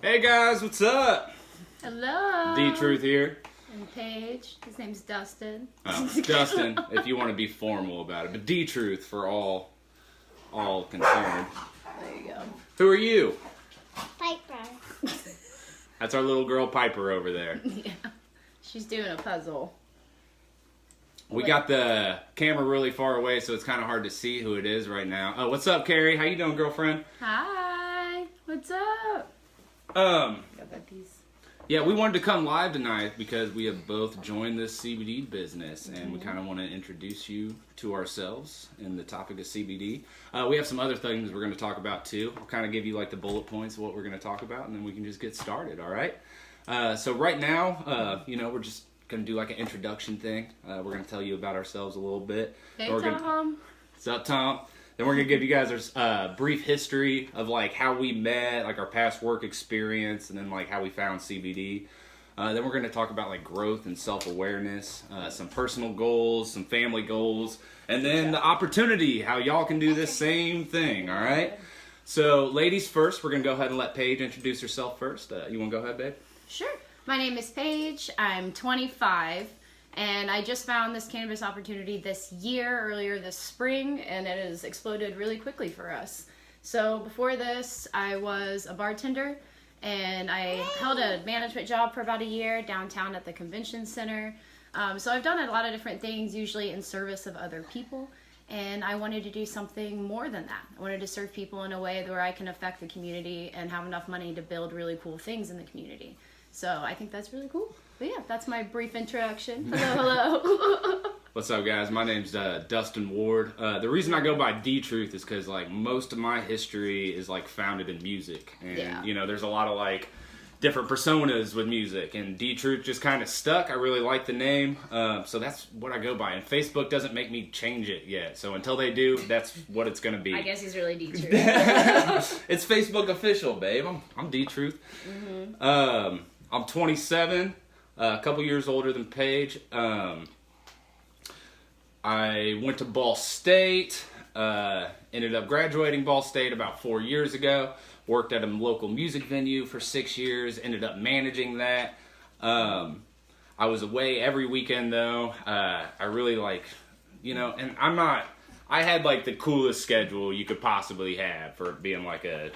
Hey guys, what's up? Hello. D-Truth here. And Paige. His name's Dustin. Oh, Dustin, if you want to be formal about it. But D-Truth for all concerned. There you go. Who are you? Piper. That's our little girl Piper over there. Yeah. She's doing a puzzle. We got the camera really far away, so it's kind of hard to see who it is right now. Oh, what's up, Carrie? How you doing, girlfriend? Hi. What's up? Got that piece. Yeah, we wanted to come live tonight because we have both joined this CBD business, and we kind of want to introduce you to ourselves in the topic of CBD. We have some other things we're going to talk about too. I'll kind of give you like the bullet points of what we're going to talk about, and then we can just get started. All right. So right now, we're just going to do like an introduction thing. We're going to tell you about ourselves a little bit. Hey, Tom. What's up, Tom? Then we're going to give you guys a brief history of like how we met, like our past work experience, and then like how we found CBD. Then we're going to talk about like growth and self-awareness, some personal goals, some family goals, and then the opportunity, how y'all can do this same thing, all right? So ladies first, we're going to go ahead and let Paige introduce herself first. You want to go ahead, babe? Sure. My name is Paige. I'm 25. And I just found this cannabis opportunity this year, earlier this spring, and it has exploded really quickly for us. So before this, I was a bartender, and I held a management job for about a year downtown at the convention center. So I've done a lot of different things, usually in service of other people, and I wanted to do something more than that. I wanted to serve people in a way where I can affect the community and have enough money to build really cool things in the community. So I think that's really cool. But yeah, that's my brief introduction. Hello. What's up, guys? My name's Dustin Ward. The reason I go by D-Truth is because like most of my history is like founded in music, and there's a lot of like different personas with music, and D-Truth just kind of stuck. I really like the name, so that's what I go by. And Facebook doesn't make me change it yet, so until they do, that's what it's gonna be. I guess he's really D-Truth. It's Facebook official, babe. I'm D-Truth. Mm-hmm. I'm 27. A couple years older than Paige. I went to Ball State, ended up graduating Ball State about 4 years ago, worked at a local music venue for 6 years, ended up managing that. I was away every weekend though. I really and I had like the coolest schedule you could possibly have for being like a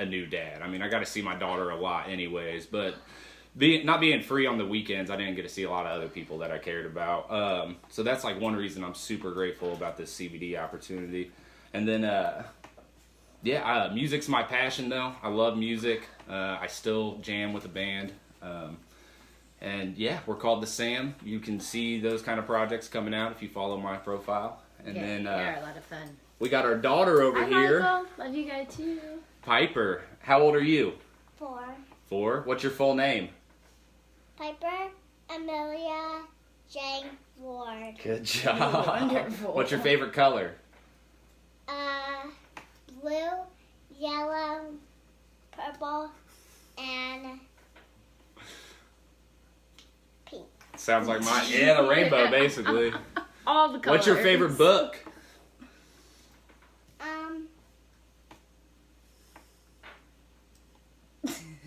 new dad. I mean, I got to see my daughter a lot anyways, but not being free on the weekends, I didn't get to see a lot of other people that I cared about. So that's like one reason I'm super grateful about this CBD opportunity. And then, music's my passion though. I love music. I still jam with a band. We're called The Sam. You can see those kind of projects coming out if you follow my profile. And then they're a lot of fun. We got our daughter over here. Michael. Love you guys too. Piper. How old are you? 4. 4? What's your full name? Piper Amelia Jane Ward. Good job. Wonderful. What's your favorite color? Blue, yellow, purple, and pink. Sounds like mine. Yeah, the rainbow, basically. All the colors. What's your favorite book?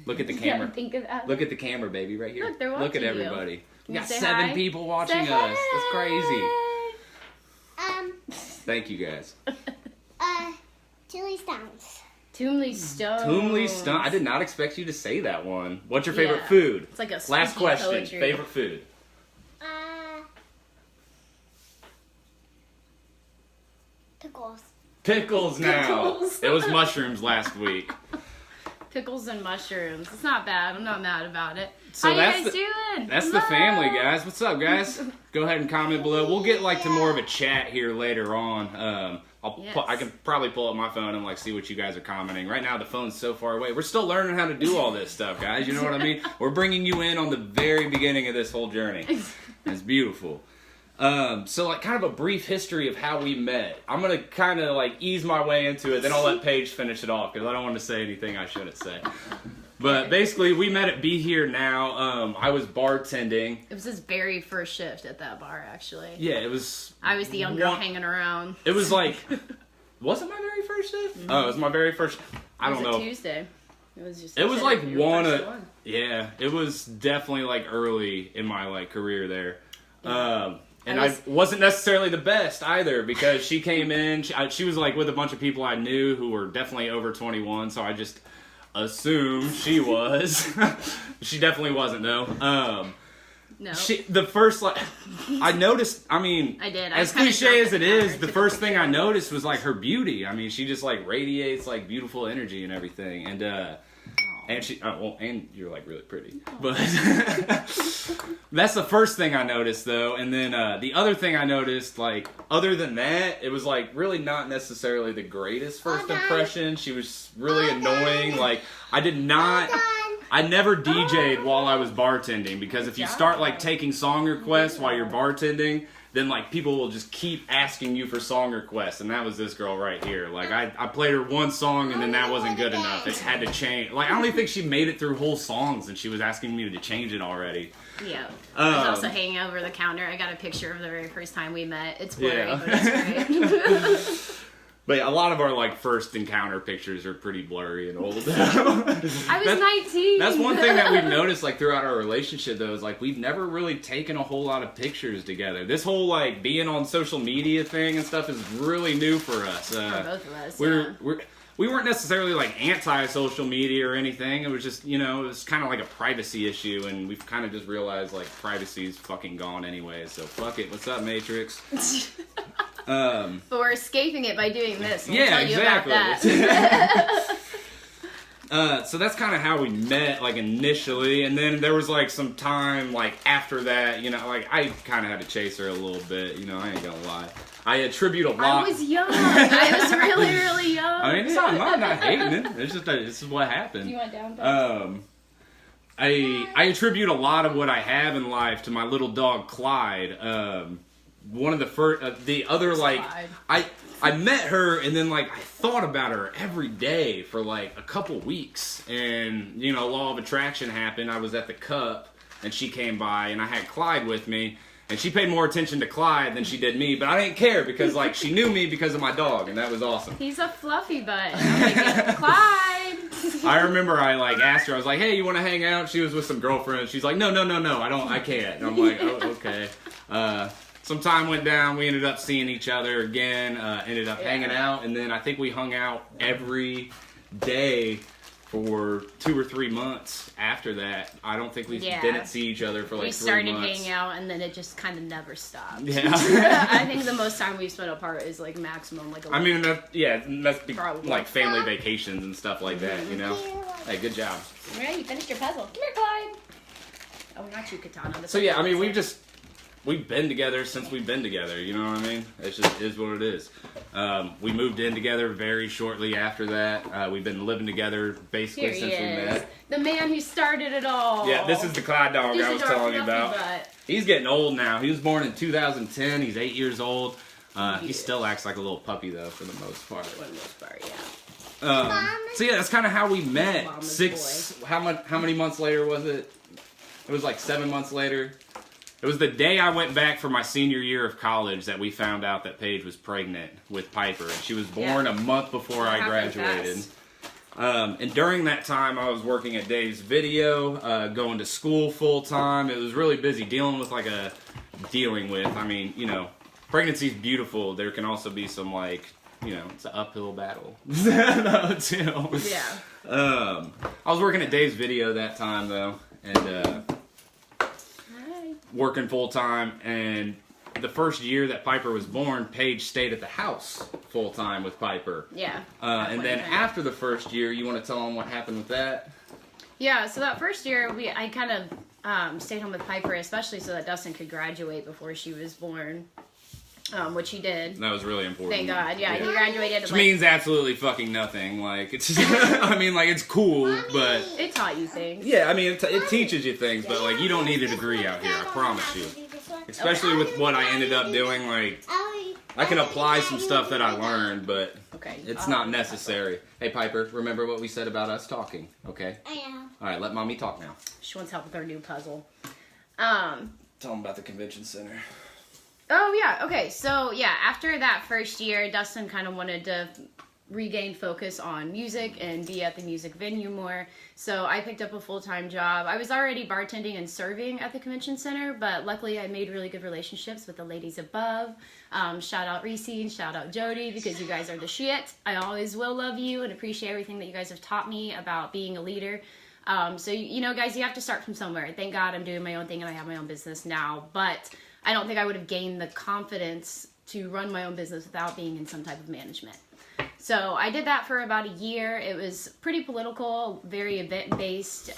Look at the camera. Think of that. Look at the camera, baby, right here. Look, they're Look at watching everybody. We got say 7 hi? people watching Say us. hi. That's crazy. Thank you, guys. Chili Stones. Toomley Stones. Toomley Stone. I did not expect you to say that one. What's your favorite Yeah. food? It's like a Last spooky question. poetry. Favorite food? Pickles. Pickles now. Pickles. It was mushrooms last week. Pickles and mushrooms. It's not bad. I'm not mad about it. So How that's you guys doing? That's the family, guys. What's up, guys? Go ahead and comment below. We'll get like to more of a chat here later on. I can probably pull up my phone and like see what you guys are commenting. Right now, the phone's so far away. We're still learning how to do all this stuff, guys. You know what I mean? We're bringing you in on the very beginning of this whole journey. It's beautiful. So like kind of a brief history of how we met. I'm going to kind of like ease my way into it. Then I'll let Paige finish it off because I don't want to say anything I shouldn't say. But basically, we met at Be Here Now. I was bartending. It was his very first shift at that bar, actually. Yeah, it was. I was the young girl hanging around. It was like, was it my very first shift? Oh, it was my very first. I don't know. Tuesday. It was like one of, yeah, it was definitely like early in my like career there. And I wasn't necessarily the best either because she came in, she was like with a bunch of people I knew who were definitely over 21, so I just assumed she was. She definitely wasn't though. No. The first, like, I noticed, I mean, as cliche as it is, the first thing I noticed was like her beauty. I mean, she just like radiates like beautiful energy and everything. And she, well, and you're like really pretty, but that's the first thing I noticed though. And then the other thing I noticed, like other than that, it was like really not necessarily the greatest first impression. She was really annoying. Like I never DJ'd while I was bartending because if you start like taking song requests while you're bartending, then like people will just keep asking you for song requests, and that was this girl right here. Like I played her one song and then that wasn't good enough. It had to change. Like I don't even think she made it through whole songs and she was asking me to change it already. Yeah. I was also hanging over the counter. I got a picture of the very first time we met. It's blurry, but it's great. But yeah, a lot of our like first encounter pictures are pretty blurry and old. I was 19. That's one thing that we've noticed like throughout our relationship though is like we've never really taken a whole lot of pictures together. This whole like being on social media thing and stuff is really new for us. For both of us. We weren't necessarily like anti-social media or anything. It was just, you know, it was kind of like a privacy issue, and we've kind of just realized like privacy's fucking gone anyway. So fuck it. What's up, Matrix? But we're escaping it by doing this. We'll yeah, tell you exactly. About that. So that's kind of how we met, like initially, and then there was like some time like after that, you know, like I kind of had to chase her a little bit, you know, I ain't gonna lie. I attribute a lot. I was young. I was really, really young. I mean, yeah, I'm not hating it. It's just this is what happened. You went down. I attribute a lot of what I have in life to my little dog Clyde. One of the first, the other like I met her and then like I thought about her every day for like a couple weeks, and you know, law of attraction happened. I was at the Cup and she came by and I had Clyde with me. And she paid more attention to Clyde than she did me, but I didn't care because, like, she knew me because of my dog, and that was awesome. He's a fluffy butt. I'm like, Clyde! I remember I, like, asked her, I was like, hey, you want to hang out? She was with some girlfriend. She's like, no, I can't. And I'm like, oh, okay. Some time went down. We ended up seeing each other again, ended up hanging out, and then I think we hung out every day for 2 or 3 months after that. I don't think we didn't see each other for like 3 months. We started hanging out and then it just kind of never stopped. Yeah. I think the most time we've spent apart is like maximum like a week. I mean, that's like family vacations and stuff like that, you know? Hey, good job. Alright, you finished your puzzle. Come here, Clyde. Oh, not you, Katana. So yeah, I mean, we've been together since we've been together, you know what I mean? It just is what it is. We moved in together very shortly after that. We've been living together basically since we met. The man who started it all. Yeah, this is the Clyde dog I was telling you about. He's getting old now. He was born in 2010. He's 8 years old. He still acts like a little puppy though, for the most part. For the most part, yeah. So yeah, that's kind of how we met. How many months later was it? It was like 7 months later. It was the day I went back for my senior year of college that we found out that Paige was pregnant with Piper. And she was born a month before I graduated. And during that time, I was working at Dave's Video, going to school full time. It was really busy dealing with, I mean, you know, pregnancy's beautiful. There can also be some, like, you know, it's an uphill battle. Too. Yeah. I was working at Dave's Video that time, though. And, working full time, and the first year that Piper was born, Paige stayed at the house full time with Piper. Yeah. And then after the first year, you want to tell them what happened with that? Yeah. So that first year, I kind of stayed home with Piper, especially so that Dustin could graduate before she was born. Which he did. That was really important. Thank God. Yeah, he graduated. Which means absolutely fucking nothing. Like, it's, I mean, like, it's cool, but... It taught you things. Yeah, I mean, it teaches you things, but, like, you don't need a degree out here, I promise you. Especially with what I ended up doing, like, I can apply some stuff that I learned, but it's not necessary. Hey, Piper, remember what we said about us talking, okay? I know. Alright, let Mommy talk now. She wants help with her new puzzle. Tell them about the convention center. Oh, yeah. Okay. So, yeah, after that first year, Dustin kind of wanted to regain focus on music and be at the music venue more. So I picked up a full-time job. I was already bartending and serving at the convention center, but luckily I made really good relationships with the ladies above. Shout out Reese and shout out Jody, because you guys are the shit. I always will love you and appreciate everything that you guys have taught me about being a leader. So, you know, guys, you have to start from somewhere. Thank God I'm doing my own thing and I have my own business now, but I don't think I would have gained the confidence to run my own business without being in some type of management. So I did that for about a year. It was pretty political, very event-based,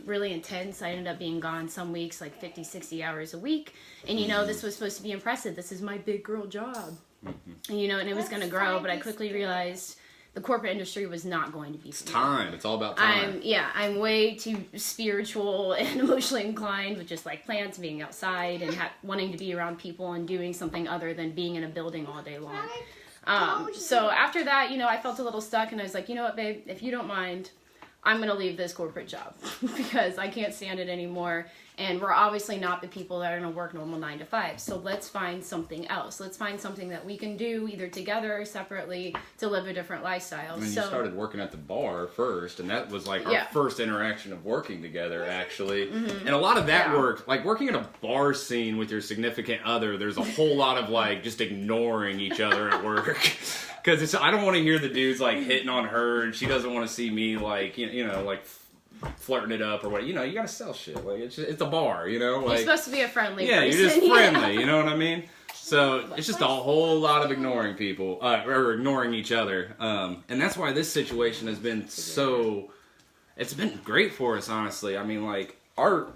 really intense. I ended up being gone some weeks, like 50, 60 hours a week. And, you know, this was supposed to be impressive. This is my big girl job. And, you know, and it was going to grow, but I quickly realized the corporate industry was not going to be for me. Time. It's all about time. I'm way too spiritual and emotionally inclined with just like plants, being outside and wanting to be around people and doing something other than being in a building all day long. So after that, you know, I felt a little stuck and I was like, you know what, babe, if you don't mind, I'm going to leave this corporate job because I can't stand it anymore. And we're obviously not the people that are going to work normal 9 to 5. So let's find something else. Let's find something that we can do either together or separately to live a different lifestyle. And then you started working at the bar first, and that was like our first interaction of working together, actually. And a lot of that work, like working in a bar scene with your significant other, there's a whole lot of like just ignoring each other at work. Because I don't want to hear the dudes like hitting on her, and she doesn't want to see me like, you know, like flirting it up or what. You know, you gotta sell shit. Like it's a bar, you know. Like, you're supposed to be a friendly person. You're just friendly. You know what I mean? So it's just a whole lot of ignoring people or ignoring each other, and that's why this situation has been so. It's been great for us, honestly. I mean, like our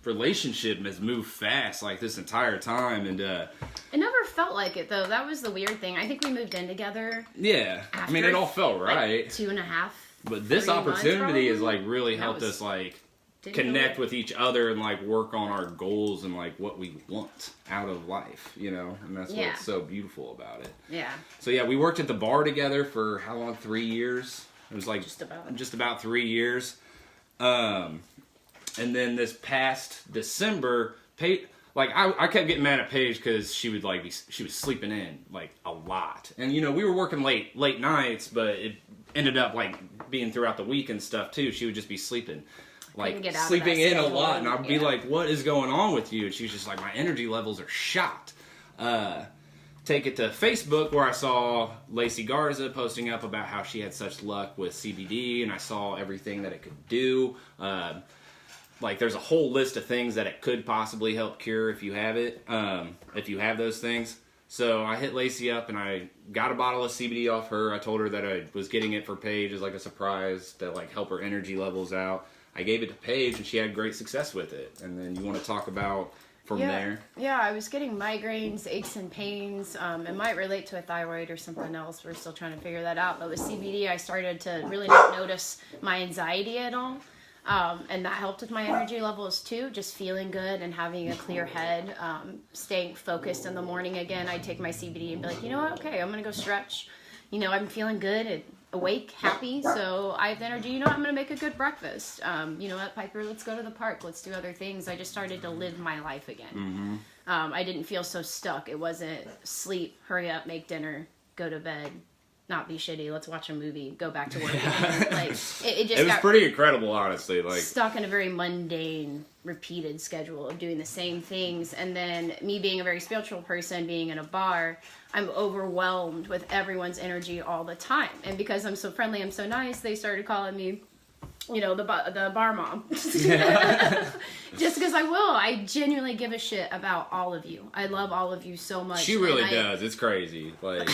relationship has moved fast like this entire time, and it never felt like it though. That was the weird thing. I think we moved in together. Yeah, I mean, it all felt right. Like 2.5. But this opportunity has like really helped us like connect with each other and like work on our goals and like what we want out of life, you know, and that's what's so beautiful about it. Yeah. So yeah, we worked at the bar together for how long? 3 years. It was like just about 3 years. And then this past December, like I kept getting mad at Paige because she would like she was sleeping in like a lot, and you know we were working late nights, but it ended up like being throughout the week and stuff too. She would just be sleeping in a lot, and I'd be like, "What is going on with you?" And she was just like, "My energy levels are shot." Take it to Facebook where I saw Lacey Garza posting up about how she had such luck with CBD, and I saw everything that it could do. Like there's a whole list of things that it could possibly help cure if you have it, if you have those things. So I hit Lacey up and I got a bottle of CBD off her. I told her that I was getting it for Paige as like a surprise to like help her energy levels out. I gave it to Paige and she had great success with it. And then you want to talk about from there? Yeah, I was getting migraines, aches and pains. It might relate to a thyroid or something else. We're still trying to figure that out. But with CBD, I started to really not notice my anxiety at all. And that helped with my energy levels too, just feeling good and having a clear head, staying focused in the morning again. I'd take my CBD and be like, you know what, okay, I'm going to go stretch. You know, I'm feeling good and awake, happy, so I have the energy. You know what, I'm going to make a good breakfast. You know what, Piper, let's go to the park. Let's do other things. I just started to live my life again. I didn't feel so stuck. It wasn't sleep, hurry up, make dinner, go to bed. Not be shitty. Let's watch a movie. Go back to work. Like it was pretty incredible, honestly. Like stuck in a very mundane, repeated schedule of doing the same things. And then me being a very spiritual person, being in a bar, I'm overwhelmed with everyone's energy all the time. And because I'm so friendly, I'm so nice, they started calling me, you know, the bar mom. Just because I will. I genuinely give a shit about all of you. I love all of you so much. She really does. It's crazy. Like.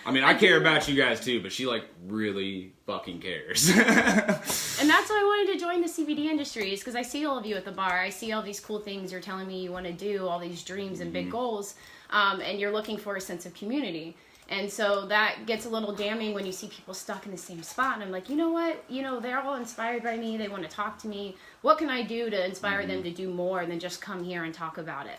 I mean, I care about you guys too, but she like really fucking cares. And that's why I wanted to join the CBD industry, is because I see all of you at the bar. I see all these cool things you're telling me you want to do, all these dreams and big goals, and you're looking for a sense of community. And so that gets a little damning when you see people stuck in the same spot. And I'm like, you know what? You know, they're all inspired by me. They want to talk to me. What can I do to inspire them to do more than just come here and talk about it?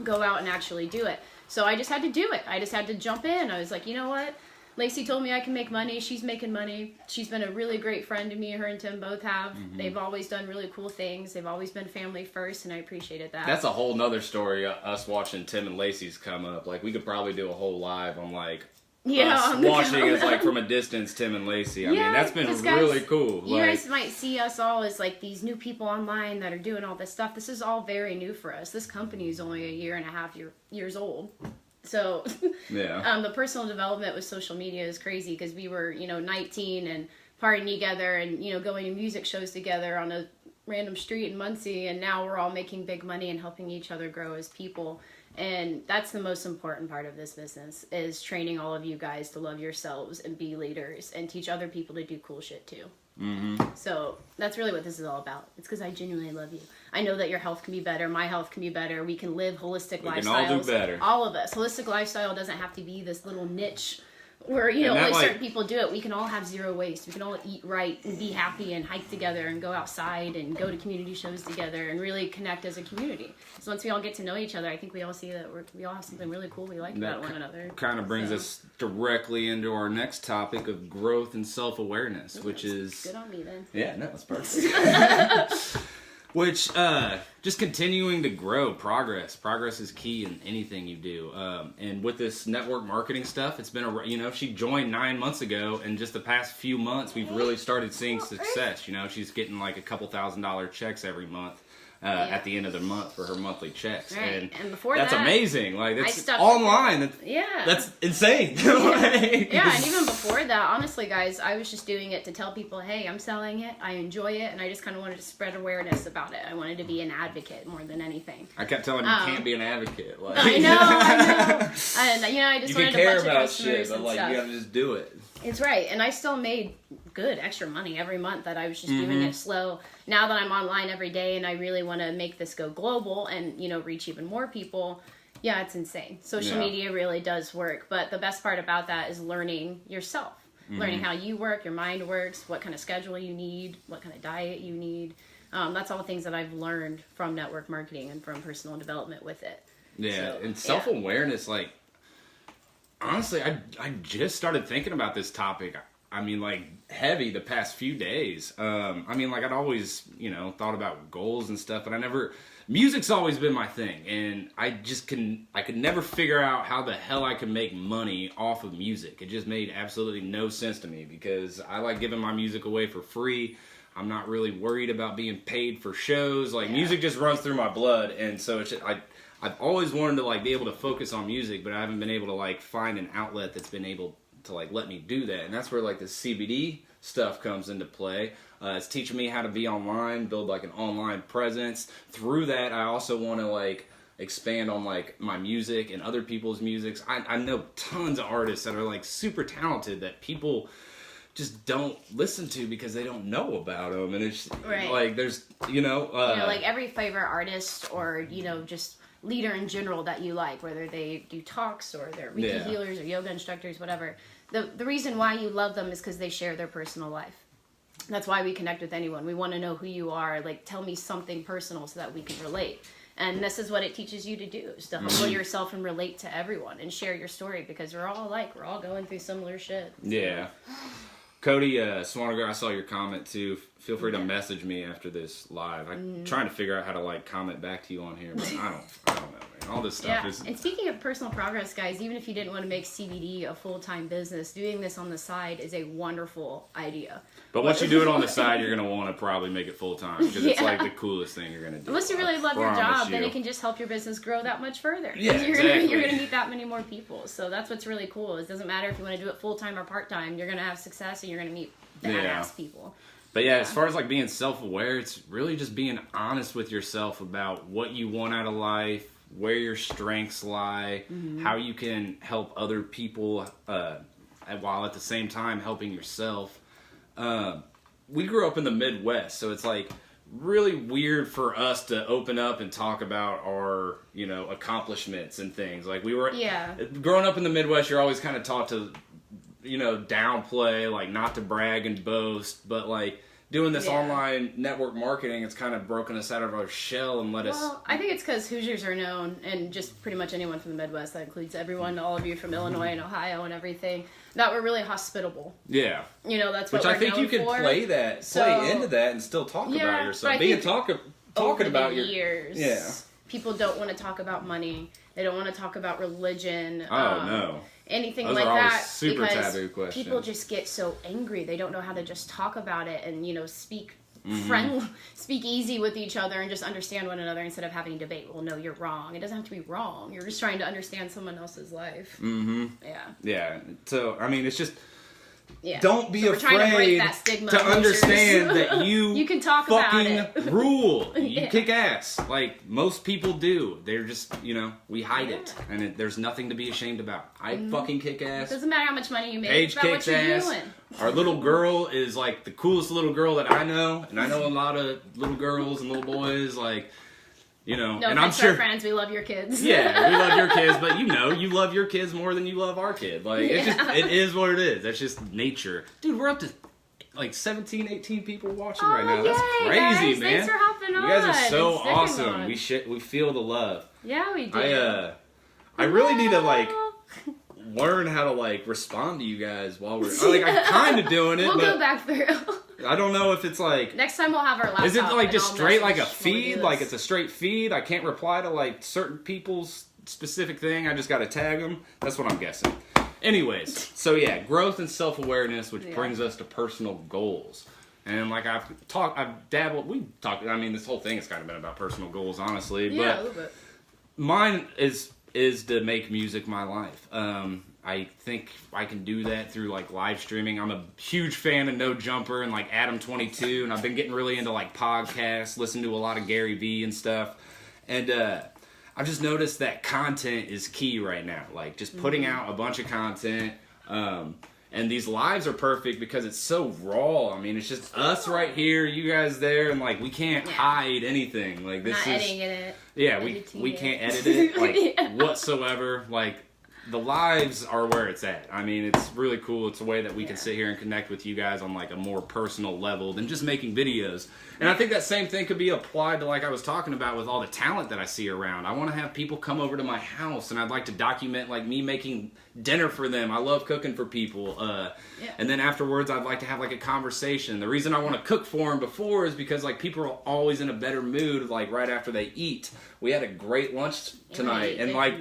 Go out and actually do it. So I just had to do it. I just had to jump in. I was like, you know what? Lacey told me I can make money. She's making money. She's been a really great friend to me. Her and Tim both have. They've always done really cool things. They've always been family first, and I appreciated that. That's a whole nother story, us watching Tim and Lacey's come up. Like, we could probably do a whole live on, like, Yeah, watching as like from a distance, Tim and Lacey. I mean, that's been really cool. You guys might see us all as like these new people online that are doing all this stuff. This is all very new for us. This company is only a year and a half years old. So the personal development with social media is crazy because we were, 19 and partying together and, going to music shows together on a random street in Muncie. And now we're all making big money and helping each other grow as people. And that's the most important part of this business is training all of you guys to love yourselves and be leaders and teach other people to do cool shit too. Mm-hmm. So that's really what this is all about. It's because I genuinely love you. I know that your health can be better. My health can be better. We can live holistic lifestyles. We can all do better. All of us. Holistic lifestyle doesn't have to be this little niche where, only certain people do it. We can all have zero waste. We can all eat right and be happy and hike together and go outside and go to community shows together and really connect as a community. So once we all get to know each other, I think we all see that we all have something really cool we like about one another. Kind of brings us directly into our next topic of growth and self-awareness, which is... Good on me then. Yeah, no, that's perfect. Which, just continuing to grow, progress. Progress is key in anything you do. And with this network marketing stuff, it's been she joined 9 months ago, and just the past few months, we've really started seeing success. She's getting like a couple $1,000 checks every month. At the end of the month for her monthly checks. Right. And before that's amazing. Like, it's online. That's insane. And even before that, honestly, guys, I was just doing it to tell people, hey, I'm selling it, I enjoy it, and I just kind of wanted to spread awareness about it. I wanted to be an advocate more than anything. I kept telling you can't be an advocate. Like, I know. And, I just wanted a bunch of customers but like, you gotta just do it. It's right. And I still made good extra money every month that I was just doing it slow. Now that I'm online every day and I really want to make this go global and, reach even more people, it's insane. Social media really does work. But the best part about that is learning yourself. Learning how you work, your mind works, what kind of schedule you need, what kind of diet you need. That's all the things that I've learned from network marketing and from personal development with it. Yeah, so, and self-awareness, like, honestly, I just started thinking about this topic. I mean, like, heavy the past few days. I'd always, thought about goals and stuff, but music's always been my thing, and I could never figure out how the hell I could make money off of music. It just made absolutely no sense to me because I like giving my music away for free. I'm not really worried about being paid for shows. Like, music just runs through my blood, and so it's just, I've always wanted to, like, be able to focus on music, but I haven't been able to, like, find an outlet that's been able to, like, let me do that. And that's where, like, the CBD stuff comes into play. It's teaching me how to be online, build, like, an online presence. Through that, I also want to, like, expand on, like, my music and other people's musics. I know tons of artists that are, like, super talented that people just don't listen to because they don't know about them. And it's like, there's, like, every favorite artist or, just leader in general that you like, whether they do talks or they're Reiki healers or yoga instructors, whatever. The reason why you love them is because they share their personal life. That's why we connect with anyone. We want to know who you are. Like, tell me something personal so that we can relate. And this is what it teaches you to do, is to humble yourself and relate to everyone and share your story because we're all going through similar shit. So. Yeah. Cody Swanagar, I saw your comment too. Feel free to message me after this live. I'm trying to figure out how to, like, comment back to you on here, but I don't know, man. All this stuff is... And speaking of personal progress, guys, even if you didn't want to make CBD a full-time business, doing this on the side is a wonderful idea. But once you do it on the side, you're going to want to probably make it full-time because it's, like, the coolest thing you're going to do. Unless you really love your job, then it can just help your business grow that much further. Yeah, you're going to meet that many more people. So that's what's really cool. It doesn't matter if you want to do it full-time or part-time. You're going to have success and you're going to meet badass people. But as far as, like, being self-aware, it's really just being honest with yourself about what you want out of life, where your strengths lie, how you can help other people while at the same time helping yourself. We grew up in the Midwest, so it's, like, really weird for us to open up and talk about our, accomplishments and things. Like, we were... Growing up in the Midwest, you're always kind of taught to... downplay, like, not to brag and boast, but, like, doing this online network marketing, it's kind of broken us out of our shell and let us... Well, I think it's because Hoosiers are known, and just pretty much anyone from the Midwest, that includes everyone, all of you from Illinois and Ohio and everything, that we're really hospitable. Yeah. That's what we're known for. Which I think you can play into that and still talk about yourself. Talking about your... years, people don't want to talk about money. They don't want to talk about religion. Oh, no. anything Those like are always that. super because taboo questions. people just get so angry. They don't know how to just talk about it and, speak speak easy with each other and just understand one another instead of having a debate. Well, no, you're wrong. It doesn't have to be wrong. You're just trying to understand someone else's life. Mm-hmm. Yeah. Yeah. So, I mean, it's just... Yeah. Don't be we're trying to break afraid that stigma to understand amongst that you can talk about fucking it. rule. You Yeah. kick ass. Like, most people do. They're just, we hide it. And there's nothing to be ashamed about. I fucking kick ass. Doesn't matter how much money you make. Paige It's about kicks what you're ass. doing. Our little girl is, like, the coolest little girl that I know. And I know a lot of little girls and little boys, like... No, and I'm sure friends, we love your kids. Yeah, we love your kids, but you love your kids more than you love our kid. Like, it is what it is. That's just nature. Dude, we're up to like 17, 18 people watching right now. That's yay, crazy, guys. man. Thanks for hopping on. You guys are so and sticking awesome. on. We feel the love. Yeah, we do. I really need to like learn how to like respond to you guys while I'm kind of doing it, we'll but go back through. I don't know if it's like... Next time we'll have our laptop. Is it like just and I'll straight like a message when we do feed? this. Like it's a straight feed? I can't reply to like certain people's specific thing. I just got to tag them. That's what I'm guessing. Anyways, so yeah, growth and self-awareness, which brings us to personal goals. And like I've dabbled, I mean, this whole thing has kind of been about personal goals, honestly. Yeah, a but little bit. mine is to make music my life. I think I can do that through like live streaming. I'm a huge fan of No Jumper and like Adam22, and I've been getting really into like podcasts, listening to a lot of Gary Vee and stuff. And I've just noticed that content is key right now. Like just putting out a bunch of content. And these lives are perfect because it's so raw. I mean, it's just us right here, you guys there, and like we can't hide anything. Like this Not editing it. Yeah, we can't edit it like whatsoever. Like the lives are where it's at. I mean, it's really cool. It's a way that we can sit here and connect with you guys on like a more personal level than just making videos. And I think that same thing could be applied to like I was talking about with all the talent that I see around. I want to have people come over to my house and I'd like to document like me making dinner for them. I love cooking for people. And then afterwards I'd like to have like a conversation. The reason I want to cook for them before is because like people are always in a better mood like right after they eat. We had a great lunch tonight and like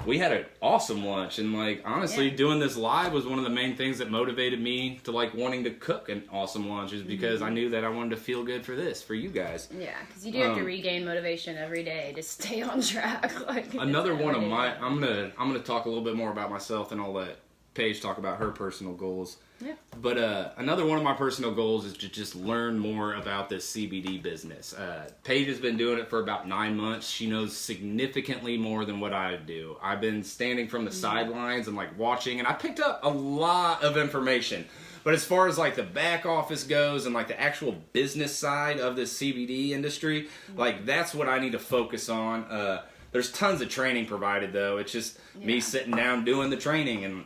we had an awesome lunch, and like honestly doing this live was one of the main things that motivated me to like wanting to cook an awesome lunch, is because I knew that I wanted to feel good for you guys. Yeah, because you do have to regain motivation every day to stay on track. Like another one of my I'm gonna talk a little bit more about myself, and I'll let Paige talk about her personal goals. Yeah. But another one of my personal goals is to just learn more about this CBD business. Paige has been doing it for about 9 months. She knows significantly more than what I do. I've been standing from the sidelines and like watching, and I picked up a lot of information. But as far as like the back office goes and like the actual business side of this CBD industry, like that's what I need to focus on. There's tons of training provided, though. It's just me sitting down doing the training and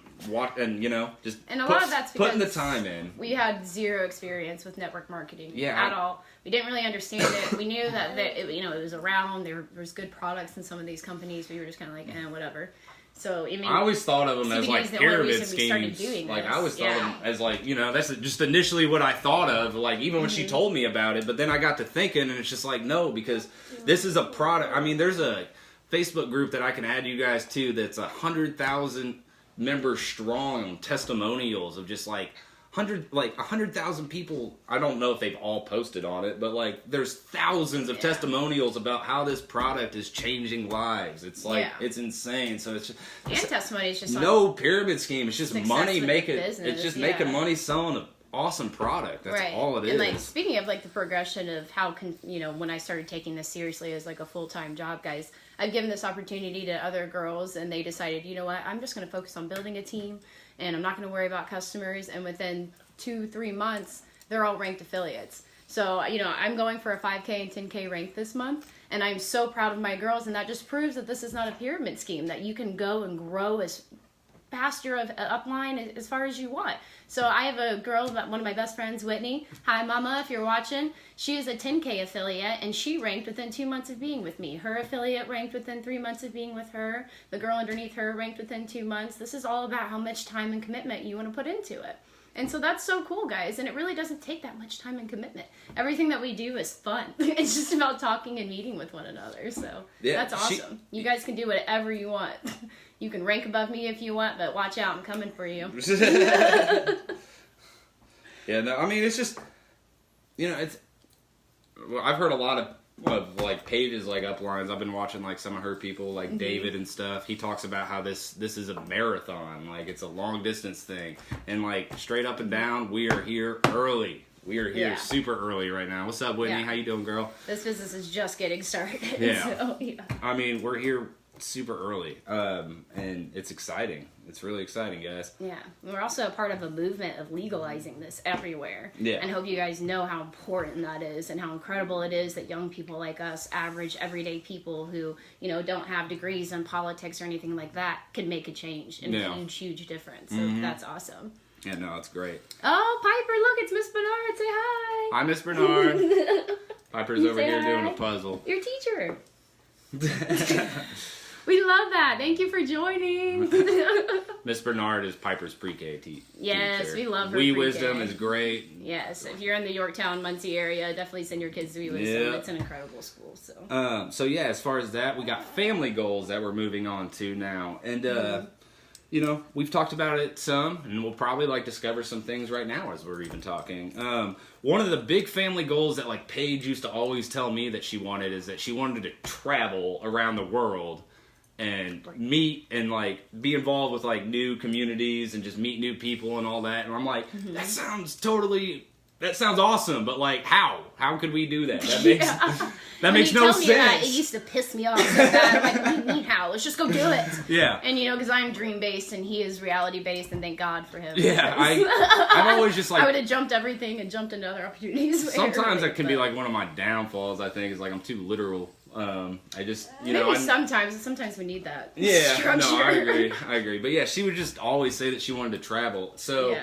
just and a lot of that's putting the because time in. We had zero experience with network marketing at all. We didn't really understand it. We knew that it was around. There was good products in some of these companies. We were just kind of like, whatever. So I always thought of them as like pyramid schemes. Like I always thought of them as like that's just initially what I thought of. Like even when she told me about it, but then I got to thinking, and it's just like no, because this is a product. I mean, there's a Facebook group that I can add you guys to that's 100,000 members strong, testimonials of just like 100,000 people. I don't know if they've all posted on it, but like there's thousands of testimonials about how this product is changing lives. It's like it's insane. So it's just testimonies just no pyramid scheme. It's just money making. Business, it's just making money selling an awesome product. That's all it is. And like speaking of like the progression of how when I started taking this seriously as like a full-time job, guys, I've given this opportunity to other girls, and they decided, you know what, I'm just going to focus on building a team, and I'm not going to worry about customers. And within 2-3 months, they're all ranked affiliates. So, I'm going for a 5K and 10K rank this month, and I'm so proud of my girls, and that just proves that this is not a pyramid scheme, that you can go and grow as past your upline as far as you want. So I have a girl, one of my best friends, Whitney. Hi, Mama, if you're watching. She is a 10K affiliate, and she ranked within 2 months of being with me. Her affiliate ranked within 3 months of being with her. The girl underneath her ranked within 2 months. This is all about how much time and commitment you want to put into it. And so that's so cool, guys. And it really doesn't take that much time and commitment. Everything that we do is fun. It's just about talking and meeting with one another. So that's awesome. You guys can do whatever you want. You can rank above me if you want, but watch out, I'm coming for you. Yeah, no, I mean, it's just, you know, it's, well, I've heard a lot of like Paige's like uplines. I've been watching like some of her people, like David and stuff. He talks about how this is a marathon, like it's a long distance thing, and like straight up and down, we are here early. We are here super early right now. What's up, Whitney? How you doing, girl? This business is just getting started. Yeah. So, yeah. I mean, we're here super early, and it's exciting. It's really exciting, guys. Yeah, we're also a part of a movement of legalizing this everywhere. Yeah. And hope you guys know how important that is and how incredible it is that young people like us, average, everyday people who, you know, don't have degrees in politics or anything like that, can make a change and a huge, huge difference. So that's awesome. Yeah, no, it's great. Oh, Piper, look, it's Miss Bernard. Say hi. Hi, Miss Bernard. Piper's over here doing a puzzle. Your teacher. We love that. Thank you for joining. Miss Bernard is Piper's pre-K teacher. Yes, we love her We pre-K. Wisdom is great. Yes, if you're in the Yorktown, Muncie area, definitely send your kids to We Wisdom. It's an incredible school. So yeah, as far as that, we got family goals that we're moving on to now. And, you know, we've talked about it some, and we'll probably, like, discover some things right now as we're even talking. One of the big family goals that, like, Paige used to always tell me that she wanted is that she wanted to travel around the world and meet and like be involved with like new communities and just meet new people and all that. And I'm like, that sounds awesome, but like how could we do that? That makes no sense. That, it used to piss me off so bad. I'm like, what do you mean how? Let's just go do it. Yeah. And you know, because I'm dream based and he is reality based, and thank God for him. Yeah, I'm always just like, I would have jumped everything and jumped into other opportunities. Sometimes that can be like one of my downfalls. I think is like I'm too literal. I just, sometimes we need that. Yeah, structure. no, I agree. But yeah, she would just always say that she wanted to travel. So,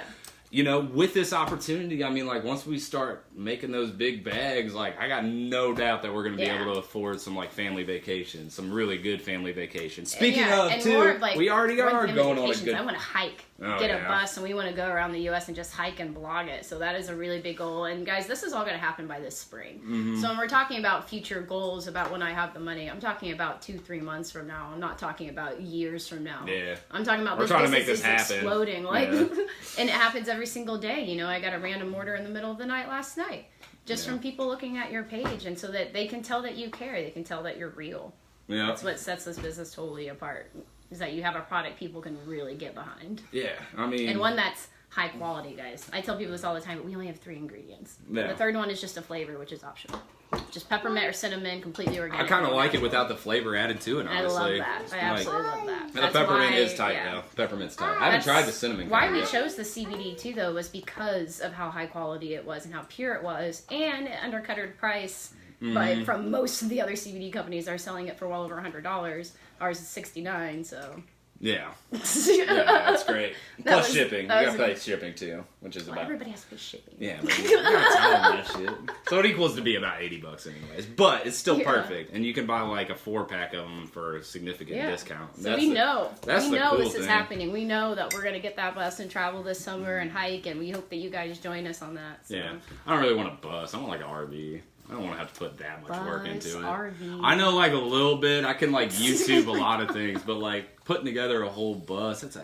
you know, with this opportunity, I mean, like, once we start making those big bags, like, I got no doubt that we're going to be able to afford some, like, family vacations, some really good family vacations. Speaking of, too, we already are going on a good... I want to hike, get a bus, and we want to go around the U.S. and just hike and blog it. So that is a really big goal. And, guys, this is all going to happen by this spring. So when we're talking about future goals, about when I have the money, I'm talking about 2-3 months from now. I'm not talking about years from now. Yeah. I'm talking about this business is exploding. Like, and it happens every single day. You know, I got a random order in the middle of the night last night. Just from people looking at your page, and so that they can tell that you care, they can tell that you're real. Yeah, that's what sets this business totally apart. Is that you have a product people can really get behind. Yeah, I mean, and one that's high quality, guys. I tell people this all the time, but we only have 3 ingredients. Yeah. The third one is just a flavor, which is optional. Just peppermint or cinnamon, completely organic. I kind of like it without the flavor added to it, honestly. I love that. I absolutely love that. The peppermint is tight, though. Peppermint's tight. I haven't tried the cinnamon. Why we chose the CBD, too, though, was because of how high quality it was and how pure it was, and it undercutted price. But from most of the other CBD companies are selling it for well over $100. Ours is $69, so... Yeah. That's great. Plus shipping. You gotta pay shipping too, which is about... Everybody has to pay shipping. Yeah, but you gotta tell them that shit. So it equals to be about $80 anyways. But it's still perfect. And you can buy like a 4-pack of them for a significant discount. So we know this thing. is happening. We know that we're gonna get that bus and travel this summer and hike, and we hope that you guys join us on that. So. Yeah. I don't really want a bus. I want like an RV. I don't want to have to put that much work into it. RV. I know like a little bit. I can like YouTube a lot of things, but like putting together a whole bus, that's a...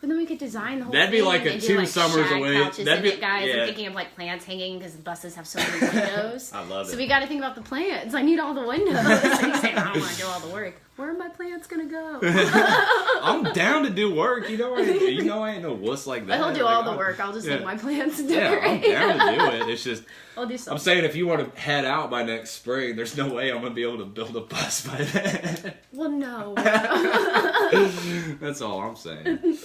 But then we could design the whole That'd be thing like a and 2 do, like, summers away. That'd be, guys. I'm thinking of like plants hanging because buses have so many windows. I love it. So we got to think about the plants. I need all the windows. So you say, I don't want to do all the work. Where are my plants gonna go? I'm down to do work. You know I ain't no wuss like that. But he'll do all the work. I'll just leave my plants decorate. Yeah, I'm down to do it. It's just I'll do something. I'm saying if you want to head out by next spring, there's no way I'm gonna be able to build a bus by then. Well, no. That's all I'm saying.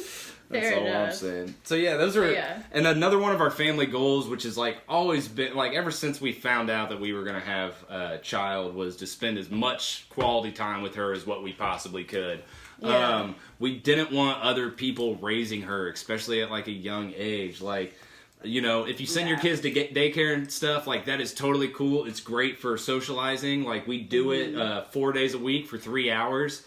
That's all I'm saying. So yeah, those are, and another one of our family goals, which has like always been, like ever since we found out that we were going to have a child, was to spend as much quality time with her as what we possibly could. Yeah. We didn't want other people raising her, especially at like a young age. Like, you know, if you send your kids to get daycare and stuff, like that is totally cool. It's great for socializing. Like we do it 4 days a week for 3 hours.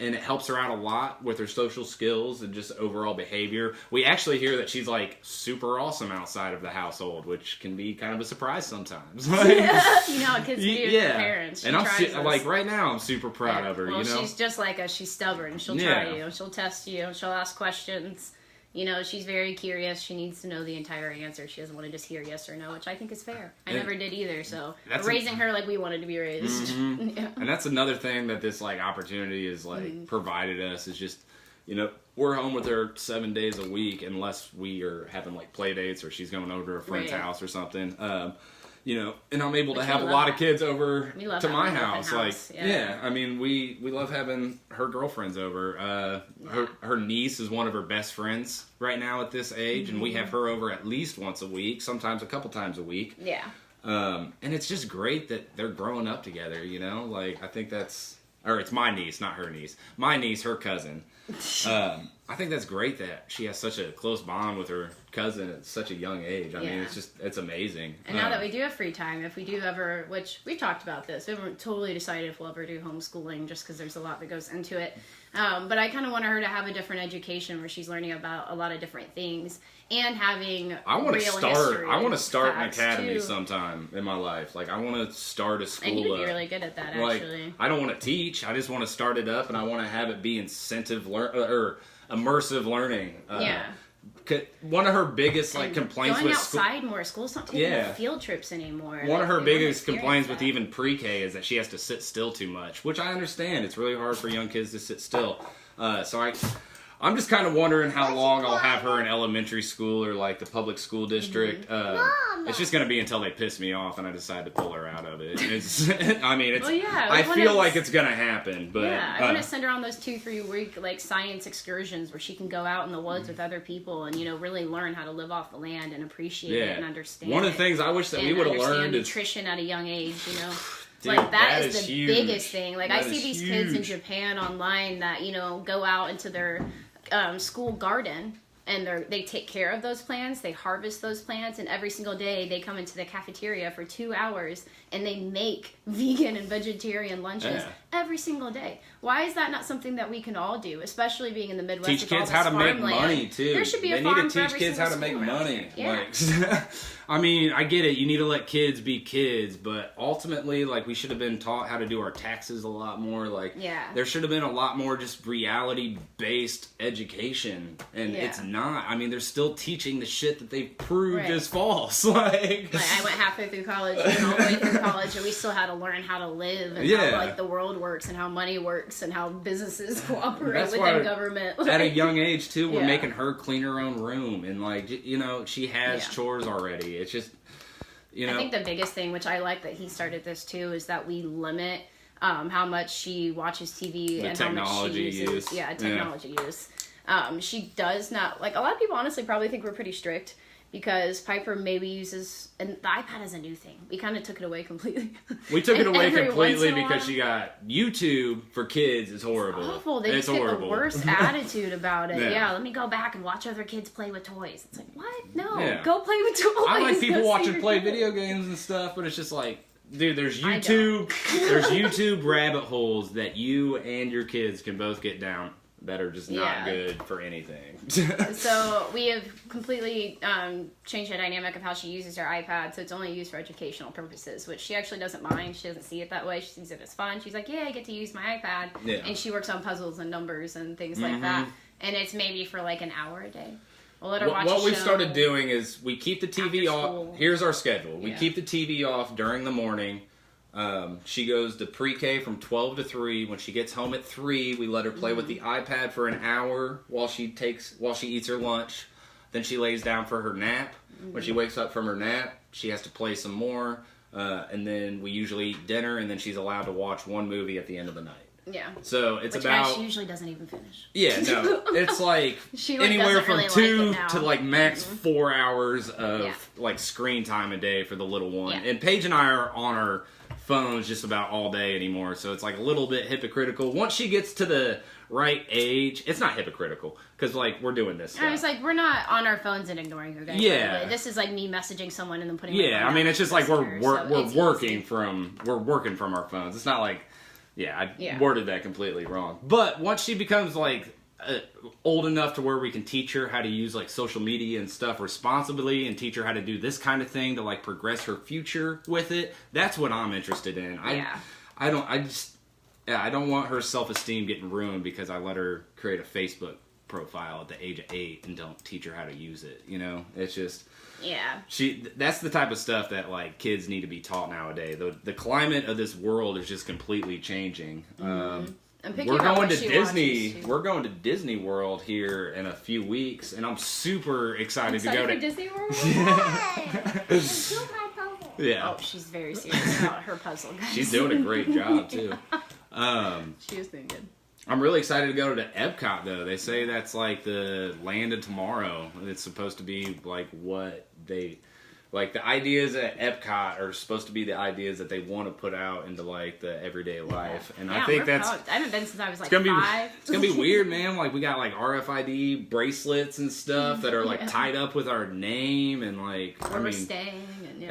and it helps her out a lot with her social skills and just overall behavior. We actually hear that she's like super awesome outside of the household, which can be kind of a surprise sometimes. Like, you know how kids do with their parents. She and I'm tries us. like right now I'm super proud of her. Well, you know, she's just like us. She's stubborn. She'll try you. She'll test you. She'll ask questions. You know, she's very curious. She needs to know the entire answer. She doesn't want to just hear yes or no, which I think is fair. I never did either, so raising her like we wanted to be raised. Mm-hmm. Yeah. And that's another thing that this like opportunity is like provided us is just, you know, we're home with her 7 days a week unless we are having like play dates or she's going over to a friend's house or something. You know, and I'm able to have a lot of kids over to my house. Like, I mean, we love having her girlfriends over. Her niece is one of her best friends right now at this age, and we have her over at least once a week, sometimes a couple times a week. Yeah. And it's just great that they're growing up together, you know? Like, I think that's... Or it's my niece, not her niece. My niece, her cousin. I think that's great that she has such a close bond with her cousin at such a young age. I mean, it's amazing. And now that we do have free time, if we do ever, which we've talked about this, we haven't totally decided if we'll ever do homeschooling just because there's a lot that goes into it. But I kind of want her to have a different education where she's learning about a lot of different things and having I want to start an academy sometime in my life. Like, I want to start a school. And you'd be really good at that, actually. Like, I don't want to teach. I just want to start it up, and I want to have it be immersive learning. One of her biggest complaints going with outside more. School's not taking field trips anymore. One of her biggest complaints with even pre-K is that she has to sit still too much, which I understand. It's really hard for young kids to sit still. So I'm just kind of wondering how long I'll have her in elementary school or like the public school district. It's just going to be until they piss me off and I decide to pull her out of it. I feel like it's going to happen. But I want to send her on those 2-3 week like science excursions where she can go out in the woods with other people and, you know, really learn how to live off the land and appreciate it and understand One of the things I wish that we would have learned is nutrition at a young age, you know. Dude, like that is the huge. Biggest thing. Like I see these kids in Japan online that, you know, go out into their school garden and they take care of those plants, they harvest those plants, and every single day they come into the cafeteria for 2 hours and they make vegan and vegetarian lunches every single day. Why is that not something that we can all do, especially being in the Midwest? Teach kids how to make money too. There should be a farm for every They need to teach kids how to make money. Yeah. Like, I mean, I get it. You need to let kids be kids, but ultimately, like, we should have been taught how to do our taxes a lot more. Like, there should have been a lot more just reality-based education, and it's not. I mean, they're still teaching the shit that they've proved is false. Like I went halfway through college, and all the way through college, and we still had to learn how to live and how like the world works and how money works and how businesses cooperate within government. At a young age too, we're making her clean her own room, and like, you know, she has chores already. It's just, you know. I think the biggest thing, which I like that he started this too, is that we limit how much she watches TV and how much she uses technology use. She does not, like, a lot of people honestly probably think we're pretty strict because Piper maybe uses, and the iPad is a new thing. We kind of took it away completely. We took it away completely because she got YouTube for kids is horrible. It's awful. They just get the worst attitude about it. Yeah, let me go back and watch other kids play with toys. It's like, what? No, go play with toys. I like people watching play video games and stuff, but it's just like, dude, there's YouTube. There's YouTube rabbit holes that you and your kids can both get down that are just not good for anything. So we have completely changed the dynamic of how she uses her iPad, so it's only used for educational purposes, which she actually doesn't mind. She doesn't see it that way. She sees it as fun. She's like, I get to use my iPad. And she works on puzzles and numbers and things like that. And it's maybe for like an hour a day. We'll let her watch what we've started doing is we keep the TV off. Here's our schedule. We keep the TV off during the morning. She goes to pre-K from 12 to 3. When she gets home at 3, we let her play with the iPad for an hour while she eats her lunch. Then she lays down for her nap. When she wakes up from her nap, she has to play some more. And then we usually eat dinner, and then she's allowed to watch one movie at the end of the night. Yeah. So it's about... she usually doesn't even finish. Yeah, no. It's like anywhere from really 2 to like max 4 hours of like screen time a day for the little one. Yeah. And Paige and I are on our phones just about all day anymore, so it's like a little bit hypocritical. Once she gets to the right age, it's not hypocritical because like we're doing this stuff. I was like, we're not on our phones and ignoring her guys. Yeah, this is like me messaging someone and then putting. Yeah, I mean, it's just like we're working from our phones. It's not like I worded that completely wrong. But once she becomes like old enough to where we can teach her how to use like social media and stuff responsibly and teach her how to do this kind of thing to like progress her future with it, that's what I'm interested in. I don't want her self-esteem getting ruined because I let her create a Facebook profile at the age of 8 and don't teach her how to use it. You know, it's just that's the type of stuff that like kids need to be taught nowadays. The climate of this world is just completely changing. We're going to Disney. We're going to Disney World here in a few weeks, and I'm super excited to go to Disney World. Yeah. Oh, she's very serious about her puzzle, guys. She's doing a great job too. She is doing good. I'm really excited to go to Epcot though. They say that's like the land of tomorrow. It's supposed to be like what they like the ideas at Epcot are supposed to be the ideas that they want to put out into like the everyday life. And I think that's I haven't been since I was like 5. It's gonna be weird, man. Like we got like RFID bracelets and stuff that are like tied up with our name and like where we're staying and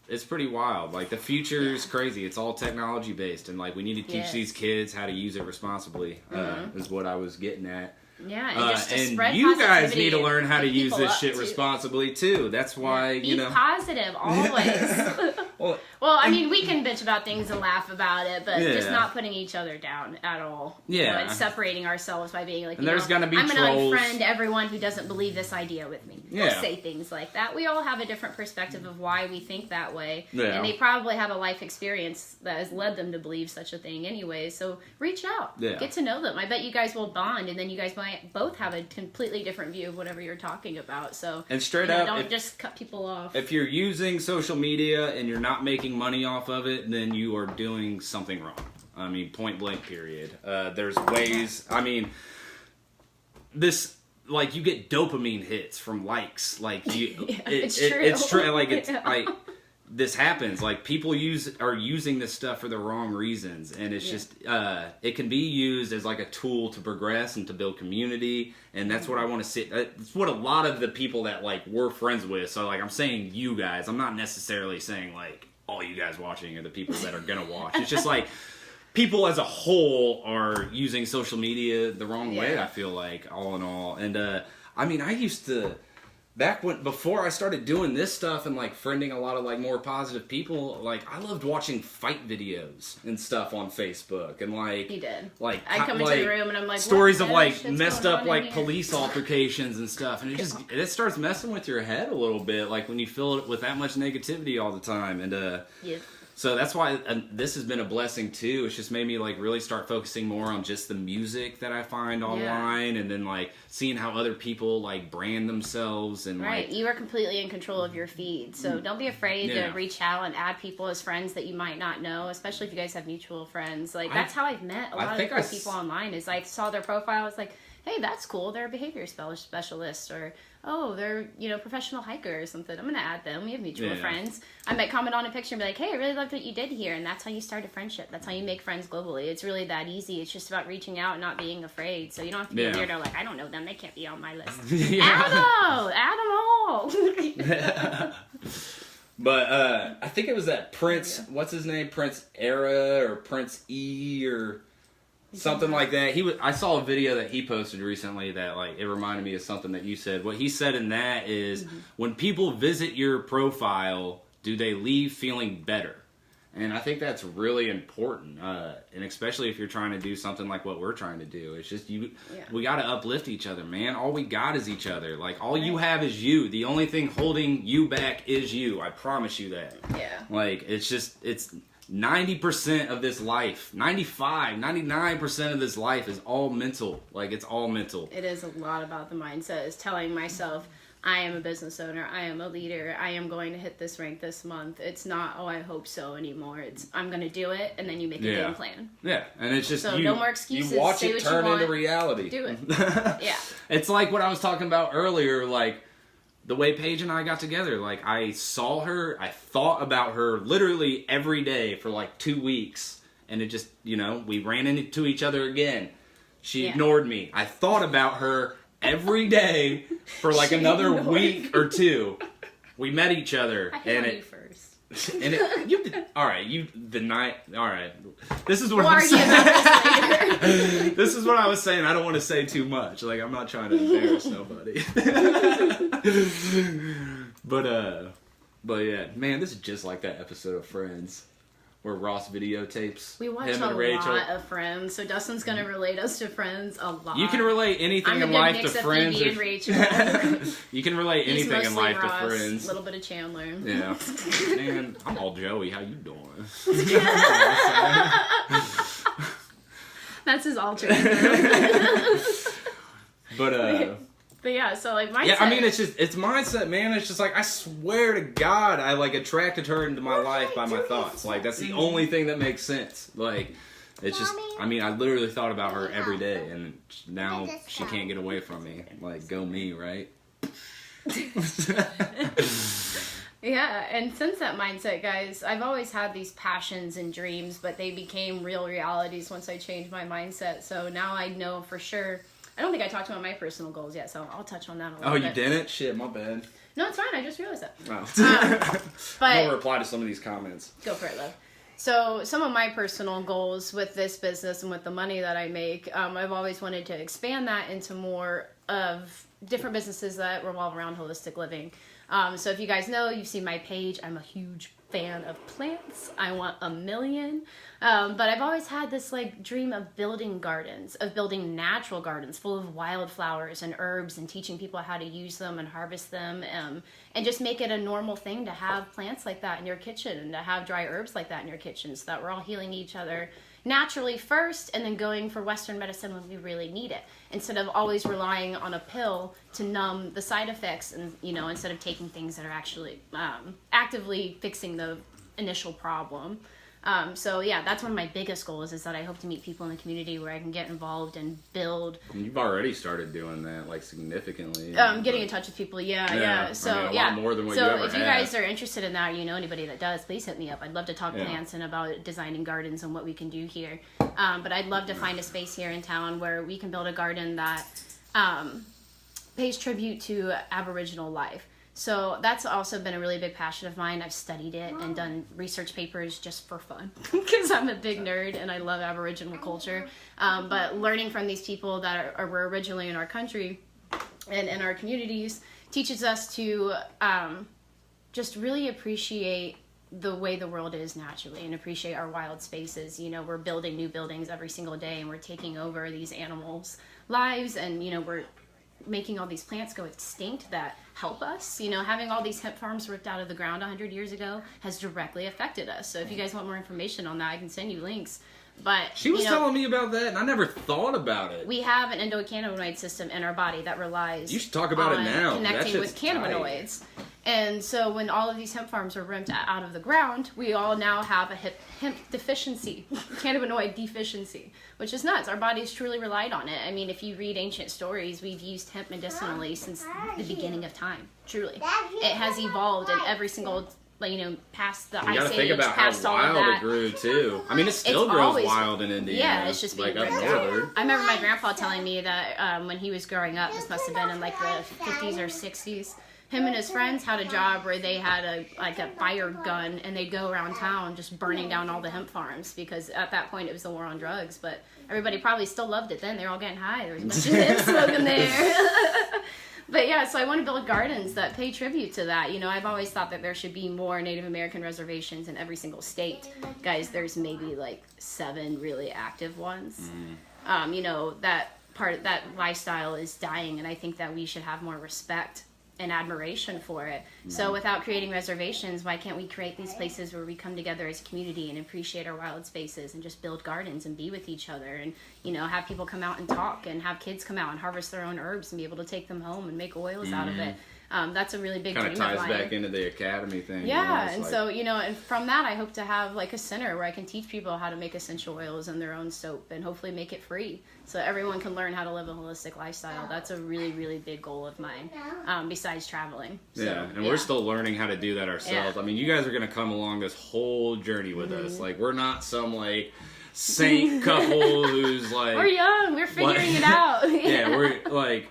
it's pretty wild. Like the future is crazy. It's all technology based, and like we need to teach these kids how to use it responsibly. Is what I was getting at. Yeah, and just to and spread you guys positivity need to learn how to use this shit too. responsibly too. That's why Be positive always. Well, I mean, we can bitch about things and laugh about it, but just not putting each other down at all. Yeah, you know, and separating ourselves by being like, and there's gonna be I'm trolls. gonna unfriend everyone who doesn't believe this idea with me. Yeah, we'll say things like that. We all have a different perspective of why we think that way, yeah. and they probably have a life experience that has led them to believe such a thing anyway. So reach out, get to know them. I bet you guys will bond, and then you guys might both have a completely different view of whatever you're talking about. So and straight up, don't just cut people off. If you're using social media and you're not making money off of it, then you are doing something wrong. I mean, point blank, period. There's ways. I mean, this like you get dopamine hits from likes. Like it's true. It's true. Like it's like this happens. Like people are using this stuff for the wrong reasons, and it's just it can be used as like a tool to progress and to build community. And that's what I want to see. It's what a lot of the people that like we're friends with. So like I'm saying you guys. I'm not necessarily saying like all you guys watching are the people that are gonna watch. It's just like people as a whole are using social media the wrong way. I feel like all in all, and I mean I used to. Before I started doing this stuff and like friending a lot of like more positive people, like I loved watching fight videos and stuff on Facebook and like you did. Like I come into the room and I'm like stories of like messed up like police altercations and stuff, and it starts messing with your head a little bit, like when you fill it with that much negativity all the time, and so that's why this has been a blessing too. It's just made me like really start focusing more on just the music that I find online, and then like seeing how other people like brand themselves and right. Like, you are completely in control of your feed, so don't be afraid to reach out and add people as friends that you might not know, especially if you guys have mutual friends. Like that's how I've met a lot of people online. Is I saw their profile, I was like, hey, that's cool. They're a behavior specialist, or oh, they're professional hiker or something. I'm gonna add them. We have mutual friends. I might comment on a picture and be like, hey, I really loved what you did here, and that's how you start a friendship. That's how you make friends globally. It's really that easy. It's just about reaching out and not being afraid. So you don't have to be a weirdo like, I don't know them. They can't be on my list. Add them all. But I think it was that Prince. What's his name? Prince Era or Prince E or something like that. I saw a video that he posted recently that like it reminded me of something that you said. What he said in that is when people visit your profile, do they leave feeling better? And I think that's really important, and especially if you're trying to do something like what we're trying to do. It's just we got to uplift each other, man. All we got is each other. Like all you have is you. The only thing holding you back is you. I promise you that. Yeah. Like it's 90% of this life, 99% of this life is all mental. Like, it's all mental. It is a lot about the mindset. It's telling myself, I am a business owner, I am a leader, I am going to hit this rank this month. It's not, oh, I hope so anymore. It's, I'm going to do it, and then you make a game plan. Yeah, and it's just, so no more excuses. You watch Say it turn into reality. Do it. Yeah. It's like what I was talking about earlier, like, the way Paige and I got together. Like, I saw her, I thought about her literally every day for like 2 weeks, and it just, we ran into each other again. She ignored me. I thought about her every day for like another week or two. We met each other. I hit on you first. And all right. This is what We'll I'm argue saying. about this later. This is what I was saying. I don't want to say too much. Like, I'm not trying to embarrass nobody. But yeah, man, this is just like that episode of Friends where Ross videotapes We watch him a and Rachel. lot of Friends, so Dustin's going to relate us to Friends a lot. You can relate anything I'm in a good life mix to of Friends. Phoebe and Rachel. You can relate He's anything in mostly life Ross, to Friends. a little bit of Chandler. Yeah. Man, I'm all Joey. How you doing? That's his alter ego. But yeah, so like mindset. yeah, I mean, it's mindset, man. It's just like, I swear to God, I like attracted her into my life by my thoughts. Like, that's the only thing that makes sense. Like, it's just, I mean, I literally thought about her every day, and now she can't get away from me. Like, go me, right? Yeah, and since that mindset, guys, I've always had these passions and dreams, but they became real realities once I changed my mindset. So now I know for sure. I don't think I talked about my personal goals yet, so I'll touch on that a little bit. Oh, you didn't? Shit, my bad. No, it's fine. I just realized that. Oh. But I'll reply to some of these comments. go for it, love. So some of my personal goals with this business and with the money that I make, I've always wanted to expand that into more of different businesses that revolve around holistic living. So if you guys know, you've seen my page, I'm a huge fan of plants. I want 1 million. But I've always had this like dream of building gardens, of building natural gardens full of wildflowers and herbs and teaching people how to use them and harvest them, and just make it a normal thing to have plants like that in your kitchen and to have dry herbs like that in your kitchen so that we're all healing each other naturally first and then going for Western medicine when we really need it, instead of always relying on a pill to numb the side effects, and instead of taking things that are actually actively fixing the initial problem. So yeah, that's one of my biggest goals, is that I hope to meet people in the community where I can get involved and build. You've already started doing that, like, significantly. Getting in touch with people, yeah. So I mean, a lot more than what you so ever if you had. guys are interested in that, or you know anybody that does, please hit me up. I'd love to talk plants and about designing gardens and what we can do here. But I'd love to find a space here in town where we can build a garden that pays tribute to Aboriginal life. So that's also been a really big passion of mine. I've studied it and done research papers just for fun because I'm a big nerd and I love Aboriginal culture. But learning from these people that were originally in our country and in our communities teaches us to just really appreciate the way the world is naturally and appreciate our wild spaces. We're building new buildings every single day and we're taking over these animals' lives, and we're making all these plants go extinct that help us. Having all these hemp farms ripped out of the ground 100 years ago has directly affected us. So if you guys want more information on that, I can send you links. But she was telling me about that, and I never thought about it. We have an endocannabinoid system in our body that relies. You should talk about it now. Connecting with cannabinoids. And so when all of these hemp farms were ripped out of the ground, we all now have a hemp deficiency, cannabinoid deficiency, which is nuts. Our bodies truly relied on it. I mean, if you read ancient stories, we've used hemp medicinally since the beginning of time. Truly, it has evolved in every single, past the you Ice think Age, about past how all of wild that. it grew too. I mean, it still grows always wild in Indiana. Yeah, it's just being like up ripped out. northern. I remember my grandpa telling me that when he was growing up, this must have been in like the 50s or 60s, him and his friends had a job where they had a fire gun and they'd go around town just burning down all the hemp farms, because at that point it was the war on drugs, but everybody probably still loved it then. They were all getting high. There was a bunch of hemp smoking there. But yeah, so I want to build gardens that pay tribute to that. I've always thought that there should be more Native American reservations in every single state. Guys, there's maybe like 7 really active ones. That part of that lifestyle is dying, and I think that we should have more respect and admiration for it. So without creating reservations, why can't we create these places where we come together as a community and appreciate our wild spaces and just build gardens and be with each other, and have people come out and talk, and have kids come out and harvest their own herbs and be able to take them home and make oils out of it. That's a really big dream of mine. Kind of ties back into the academy thing. Yeah, and so, and from that I hope to have like a center where I can teach people how to make essential oils and their own soap, and hopefully make it free so everyone can learn how to live a holistic lifestyle. That's a really, really big goal of mine, besides traveling. So, we're still learning how to do that ourselves. Yeah. I mean, you guys are going to come along this whole journey with us. Like, we're not some, like, saint couple who's, like... We're young. We're figuring it out. Yeah, we're, like,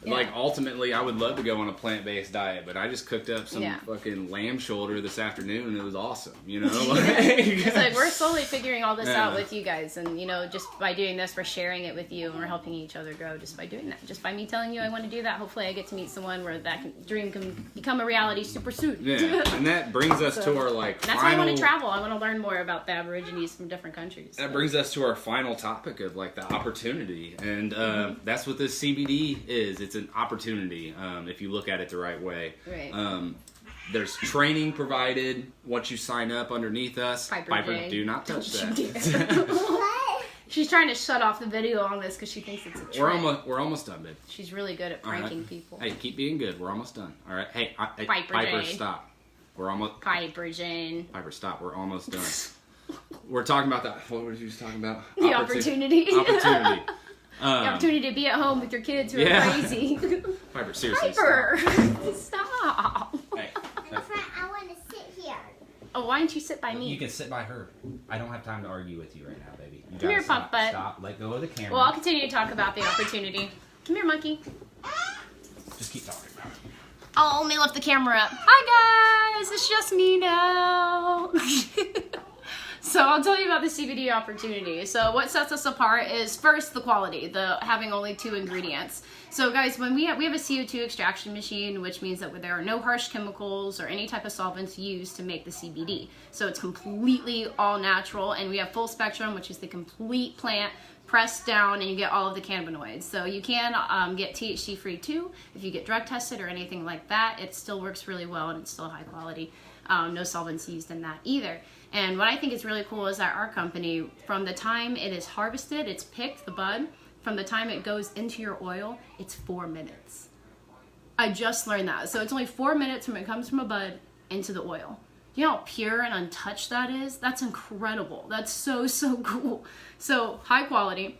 Yeah. Like, ultimately, I would love to go on a plant-based diet, but I just cooked up some Yeah. fucking lamb shoulder this afternoon, and it was awesome, you know? It's like, we're slowly figuring all this Yeah. out with you guys, and, you know, just by doing this, we're sharing it with you, and we're helping each other grow just by doing that. Just by me telling you I want to do that, hopefully I get to meet someone where dream can become a reality super soon. Yeah, and that brings us to our, like, That's why I want to travel. I want to learn more about the Aborigines from different countries. That brings us to our final topic of, like, the opportunity, and that's what this CBD is. It's an opportunity, if you look at it the right way. Right. There's training provided once you sign up underneath us. Piper J. do not touch Don't you that. What? She's trying to shut off the video on this because she thinks it's a trick. We're almost done, babe. She's really good at pranking right. people. Hey, keep being good. We're almost done. All right. Hey, Piper J. stop. We're almost. Piper Jane. Piper, stop. We're almost done. We're talking about that. What were you just talking about? The opportunity. Opportunity. The opportunity to be at home with your kids who are Yeah. crazy. Piper, seriously. Piper, stop. Hey, In front, I want to sit here. Oh, why don't you sit by me? you can sit by her. I don't have time to argue with you right now, baby. You Come here, gotta stop, Pump Butt. Stop. Let go of the camera. Well, I'll continue to talk about the opportunity. Come here, monkey. Just keep talking about it. Oh, let me lift the camera up. Hi, guys. It's just me now. So I'll tell you about the CBD opportunity. So what sets us apart is first the quality, the having only 2 ingredients. So guys, when we have a CO2 extraction machine, which means that there are no harsh chemicals or any type of solvents used to make the CBD. So it's completely all natural, and we have full spectrum, which is the complete plant pressed down, and you get all of the cannabinoids. So you can get THC free too. If you get drug tested or anything like that, it still works really well, and it's still high quality. No solvents used in that either. And what I think is really cool is that our company, from the time it is harvested, it's picked, the bud, from the time it goes into your oil, it's 4 minutes. I just learned that. So it's only 4 minutes from it comes from a bud into the oil. You know how pure and untouched that is? That's incredible. That's so, so cool. So high quality.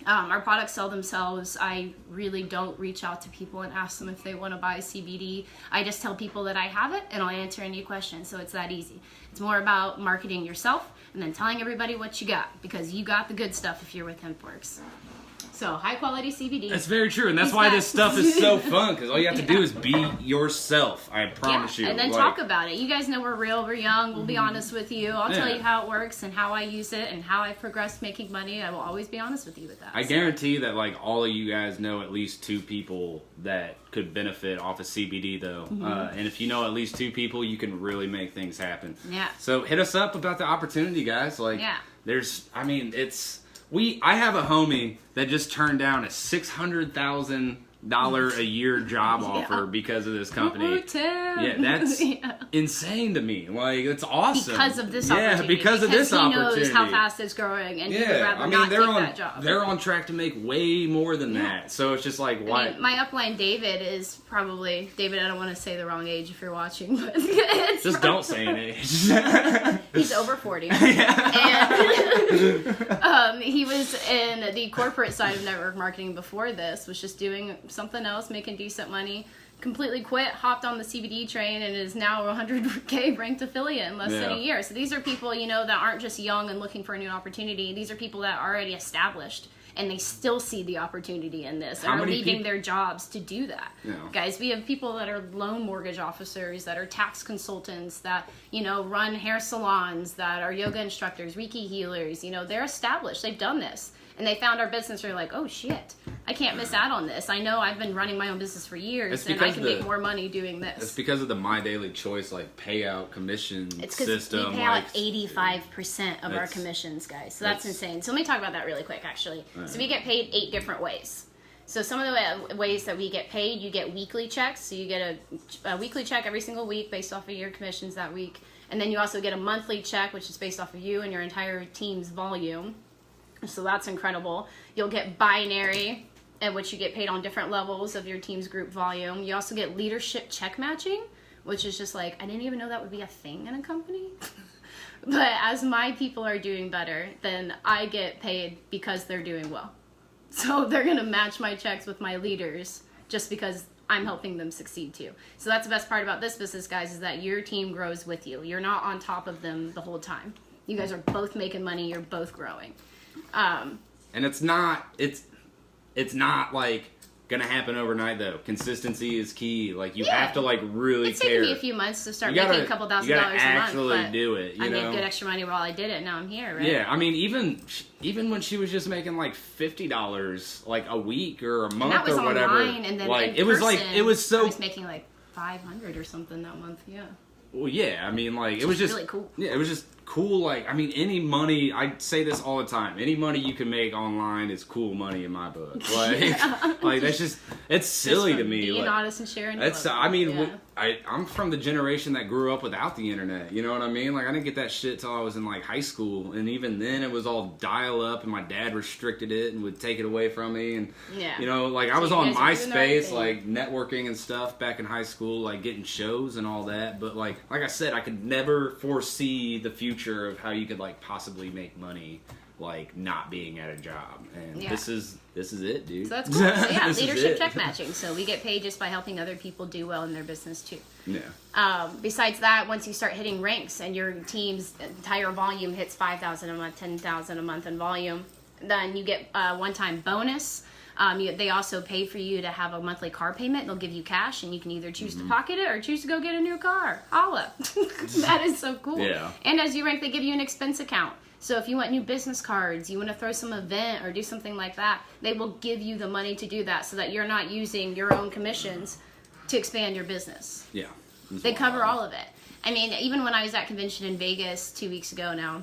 Our products sell themselves. I really don't reach out to people and ask them if they want to buy CBD. I just tell people that I have it, and I'll answer any questions. So it's that easy. It's more about marketing yourself and then telling everybody what you got, because you got the good stuff if you're with HempWorks. So high quality CBD. That's very true, and that's why this stuff is so fun, because all you have to do is be yourself. I promise you. And then talk about it. You guys know we're real, we're young. We'll be honest with you. I'll tell Yeah. you how it works and how I use it and how I've progressed making money. I will always be honest with you with that. I guarantee that, like, all of you guys know at least 2 people that could benefit off of CBD, though. And if you know at least 2 people, you can really make things happen. Yeah. So hit us up about the opportunity, guys. Like, Yeah. I have a homie that just turned down a $600,000 a year job offer because of this company. Yeah, that's insane to me. Like, it's awesome. Because of this opportunity. opportunity. Because of this opportunity. He knows how fast it's growing, and he would Yeah, rather I mean, not they're take on that job. they're on track to make way more than that. So it's just like, why? I mean, my upline David is probably David. I don't want to say the wrong age if you're watching, but it's Just don't say an age. He's over 40. And he was in the corporate side of network marketing before this, was just doing something else, making decent money. Completely quit, hopped on the CBD train, and is now a 100K ranked affiliate in less than a year. So these are people, you know, that aren't just young and looking for a new opportunity. These are people that are already established, and they still see the opportunity in this and are leaving their jobs to do that. Yeah. Guys, we have people that are loan mortgage officers, that are tax consultants, that, you know, run hair salons, that are yoga instructors, Reiki healers. You know, they're established. They've done this. And they found our business and they're like, oh shit, I can't miss out on this. I know I've been running my own business for years, and I can make more money doing this. It's because of the My Daily Choice, like, payout commission system. We pay out 85% of our commissions, guys. So that's insane. So let me talk about that really quick, actually. Right. So we get paid 8 different ways. So some of the ways that we get paid, you get weekly checks. So you get a weekly check every single week based off of your commissions that week. And then you also get a monthly check, which is based off of you and your entire team's volume. So that's incredible. You'll get binary, at which you get paid on different levels of your team's group volume. You also get leadership check matching, which is just like, I didn't even know that would be a thing in a company. But as my people are doing better, then I get paid because they're doing well. So they're going to match my checks with my leaders just because I'm helping them succeed too. So that's the best part about this business, guys, is that your team grows with you. You're not on top of them the whole time. You guys are both making money. You're both growing. And it's not like gonna happen overnight though. Consistency is key. Like you have to like really it's care. taken me a few months to start making a couple $1,000 a month. You gotta actually do it. I made good extra money while I did it. Now I'm here, right? Yeah, I mean, even when she was just making like $50 like a week or a month and that was or whatever, online, and then like in it was person, like it was so. I was making like 500 or something that month. Yeah. Well, yeah, I mean, like it was just really cool. Yeah, it was just cool. Like, I mean, any money. I say this all the time. Any money you can make online is cool money in my book. Like, like that's just it's silly to me. Being like, honest and sharing. that's. I mean, I'm from the generation that grew up without the internet. You know what I mean? Like, I didn't get that shit till I was in like high school, and even then, it was all dial up, and my dad restricted it and would take it away from me. And you know, like I was on MySpace, like networking and stuff back in high school, like getting shows and all that. But like I said, I could never foresee the future of how you could like possibly make money like not being at a job, and this is it, dude. So that's cool. So yeah, leadership check matching. So we get paid just by helping other people do well in their business too. Yeah. Besides that, once you start hitting ranks and your team's entire volume hits 5,000 a month, 10,000 a month in volume, then you get a one-time bonus. They also pay for you to have a monthly car payment. They'll give you cash, and you can either choose to pocket it or choose to go get a new car. Holla. That is so cool. Yeah. And as you rank, they give you an expense account. So if you want new business cards, you want to throw some event or do something like that, they will give you the money to do that so that you're not using your own commissions to expand your business. Yeah. They cover all of it. I mean, even when I was at convention in Vegas 2 weeks ago now,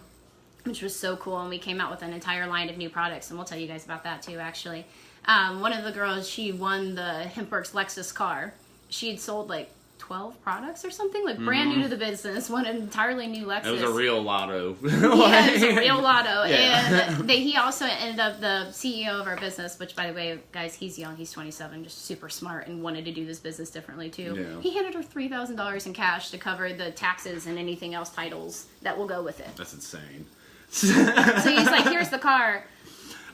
which was so cool, and we came out with an entire line of new products, and we'll tell you guys about that too, actually. One of the girls, she won the HempWorks Lexus car. She had sold like 12 products or something, like brand new to the business, won an entirely new Lexus. It was a real lotto. Yeah, it was a real lotto. Yeah. And he also ended up the CEO of our business, which, by the way, guys, he's young. He's 27, just super smart, and wanted to do this business differently, too. Yeah. He handed her $3,000 in cash to cover the taxes and anything else titles that will go with it. That's insane. So he's like, here's the car.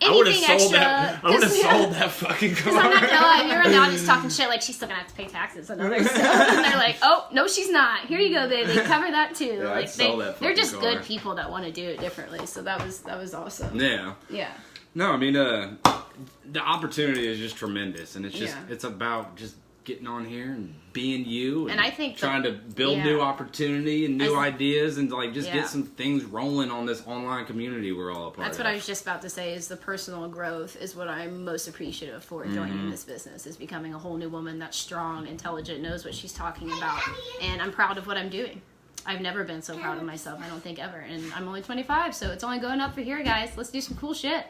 Anything extra. I would have sold that fucking car. Because I'm not gonna lie, you're in the audience talking shit like she's still gonna have to pay taxes and other stuff. And they're like, oh, no, she's not. Here you go, baby. Cover that too. Yeah, like they're just good people that want to do it differently. So that was awesome. Yeah. Yeah. No, I mean, the opportunity is just tremendous, and it's just it's about just getting on here and being you, and I think trying to build new opportunity and new ideas, and like just get some things rolling on this online community we're all a part of. That's what I was just about to say, is the personal growth is what I'm most appreciative for joining this business, is becoming a whole new woman that's strong, intelligent, knows what she's talking about, and I'm proud of what I'm doing. I've never been so proud of myself, I don't think ever, and I'm only 25, so it's only going up for here, guys. Let's do some cool shit.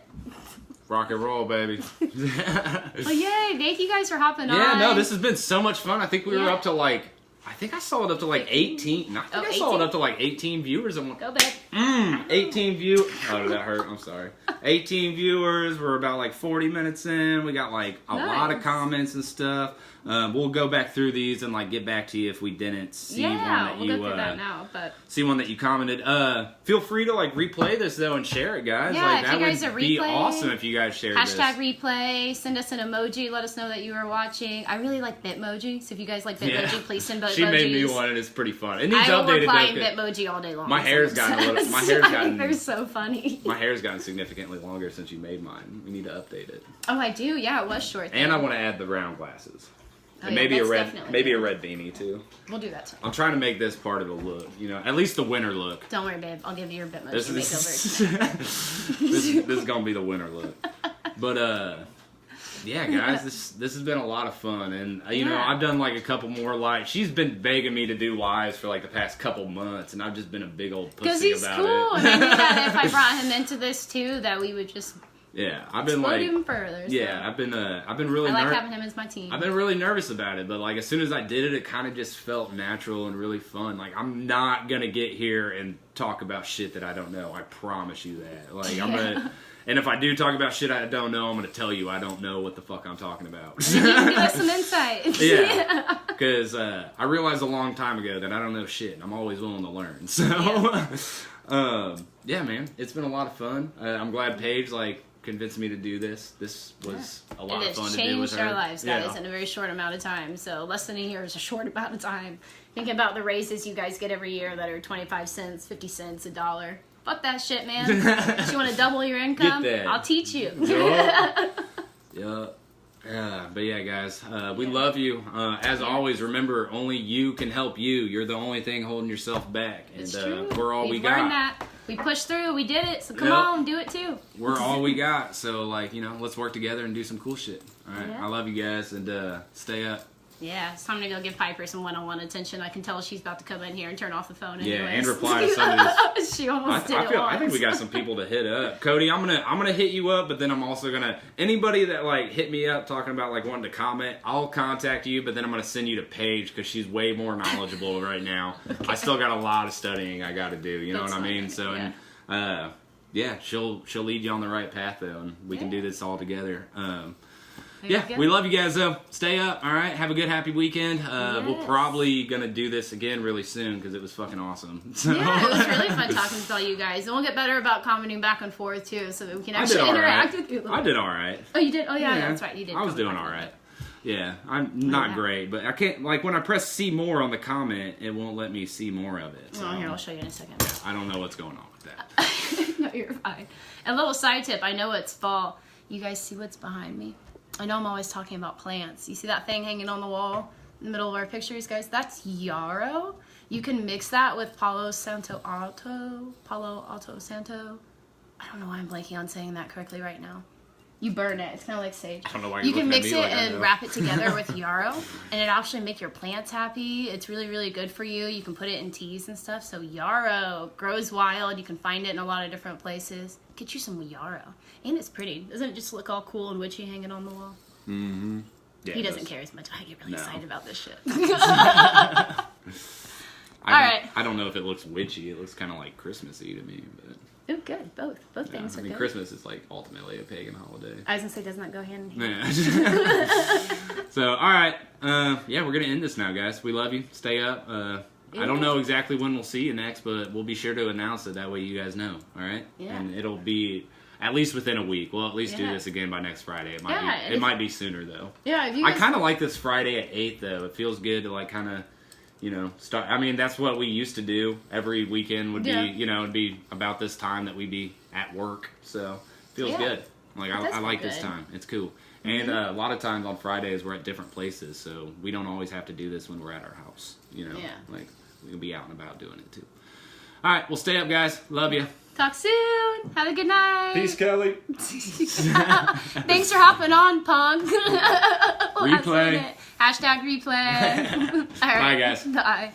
Rock and roll, baby. Oh, yay. Thank you guys for hopping on. Yeah, no, this has been so much fun. I think we were up to like, I think I saw it up to like 18. I think I saw it up to like 18 viewers. Go, babe. 18 viewers. Oh, did that hurt? I'm sorry. 18 viewers. We're about like 40 minutes in. We got like a lot of comments and stuff. We'll go back through these and like get back to you if we didn't see one that we'll go through that now, but see one that you commented. Feel free to like replay this though and share it, guys. Yeah, like if that you guys would are be awesome if you guys shared this. Hashtag replay. Send us an emoji. Let us know that you were watching. I really like Bitmoji, so if you guys like Bitmoji, please send Bitmojis. She made me one, and it's pretty fun. It needs I will updated. reply in Bitmoji all day long. My hair's gotten They're so funny. My hair's gotten significantly longer since you made mine. We need to update it. Oh, I do. Yeah, it was short. And I want to add the round glasses. And maybe a red beanie too. We'll do that too. I'm trying to make this part of the look, you know, at least the winter look. Don't worry, babe. I'll give you your Bitmoji makeover. This is gonna be the winter look. But yeah, guys, this has been a lot of fun, and you know, I've done like a couple more lives. She's been begging me to do lives for like the past couple months, and I've just been a big old pussy about it. Because he's cool, and I knew that if I brought him into this too, that we would just. Yeah, I've been explode like even further. So. Yeah, I've been really. I like having him as my team. I've been really nervous about it, but like as soon as I did it, it kind of just felt natural and really fun. Like I'm not gonna get here and talk about shit that I don't know. I promise you that. Like I'm gonna, and if I do talk about shit I don't know, I'm gonna tell you I don't know what the fuck I'm talking about. You can give us some insight. Yeah, because I realized a long time ago that I don't know shit, and I'm always willing to learn. So, yeah, man, it's been a lot of fun. I'm glad Paige convinced me to do this. This was a lot of fun to do with her. It has changed our lives, guys, in a very short amount of time. So less than a year is a short amount of time. Thinking about the raises you guys get every year that are 25 cents, 50 cents, $1. Fuck that shit, man. If you want to double your income? I'll teach you. Yeah. But yeah, guys, we love you. As always, remember, only you can help you. You're the only thing holding yourself back. It's And true. we're all We've we got. learned that. We pushed through. We did it. So come on, do it too. We're all we got. So, like, let's work together and do some cool shit. All right. Yeah. I love you guys, and stay up. Yeah, it's time to go give Piper some one-on-one attention. I can tell she's about to come in here and turn off the phone. Yeah, anyways. and reply to some of these. She almost did it I think once. we got some people to hit up. Cody, I'm gonna hit you up, but then I'm also gonna anybody that like hit me up talking about like wanting to comment, I'll contact you, but then I'm gonna send you to Paige because she's way more knowledgeable right now. Okay. I still got a lot of studying I got to do. You know what I mean? So and she'll lead you on the right path though, and we can do this all together. We love you guys though. Stay up, all right? Have a good, happy weekend. We're probably going to do this again really soon because it was fucking awesome. So. Yeah, it was really fun talking to all you guys. And we'll get better about commenting back and forth too so that we can actually interact with you. I did all right. Oh, you did? Oh, yeah, that's right. You did. I was doing all right. Yeah, I'm not great, but I can't, like when I press see more on the comment, it won't let me see more of it. So. Well, here, I'll show you in a second. I don't know what's going on with that. No, you're fine. And a little side tip, I know it's fall. You guys see what's behind me? I know I'm always talking about plants. You see that thing hanging on the wall in the middle of our pictures, guys? That's yarrow. You can mix that with Palo Alto Santo. I don't know why I'm blanking on saying that correctly right now. You burn it. It's kind of like sage. I don't know why you you're can looking mix at me it like I and know. wrap it together with yarrow, and it actually make your plants happy. It's really, really good for you. You can put it in teas and stuff. So yarrow grows wild. You can find it in a lot of different places. Get you some yarrow. And it's pretty. Doesn't it just look all cool and witchy hanging on the wall? Mm-hmm. Yeah, He doesn't care as much. I get really excited about this shit. I don't know if it looks witchy. It looks kind of like Christmassy to me, but. Oh, good. Both things are good. Christmas is like ultimately a pagan holiday. I was gonna say, doesn't that go hand in hand? Yeah. So, all right. We're gonna end this now, guys. We love you. Stay up. I don't know exactly when we'll see you next, but we'll be sure to announce it. That way you guys know. All right. Yeah. And it'll be at least within a week. We'll at least do this again by next Friday. It might be sooner though. Yeah. If you I guys... kind of like this Friday at 8 though. It feels good to like kind of. Start. I mean, that's what we used to do. Every weekend would be, it'd be about this time that we'd be at work. So, feels good. Like, I like this time. It's cool. And a lot of times on Fridays, we're at different places. So, we don't always have to do this when we're at our house. Like, we'll be out and about doing it too. All right. Well, stay up, guys. Love you. Talk soon. Have a good night. Peace, Kelly. Thanks for hopping on, Pong. Replay. #replay. All right. Bye, guys. Bye.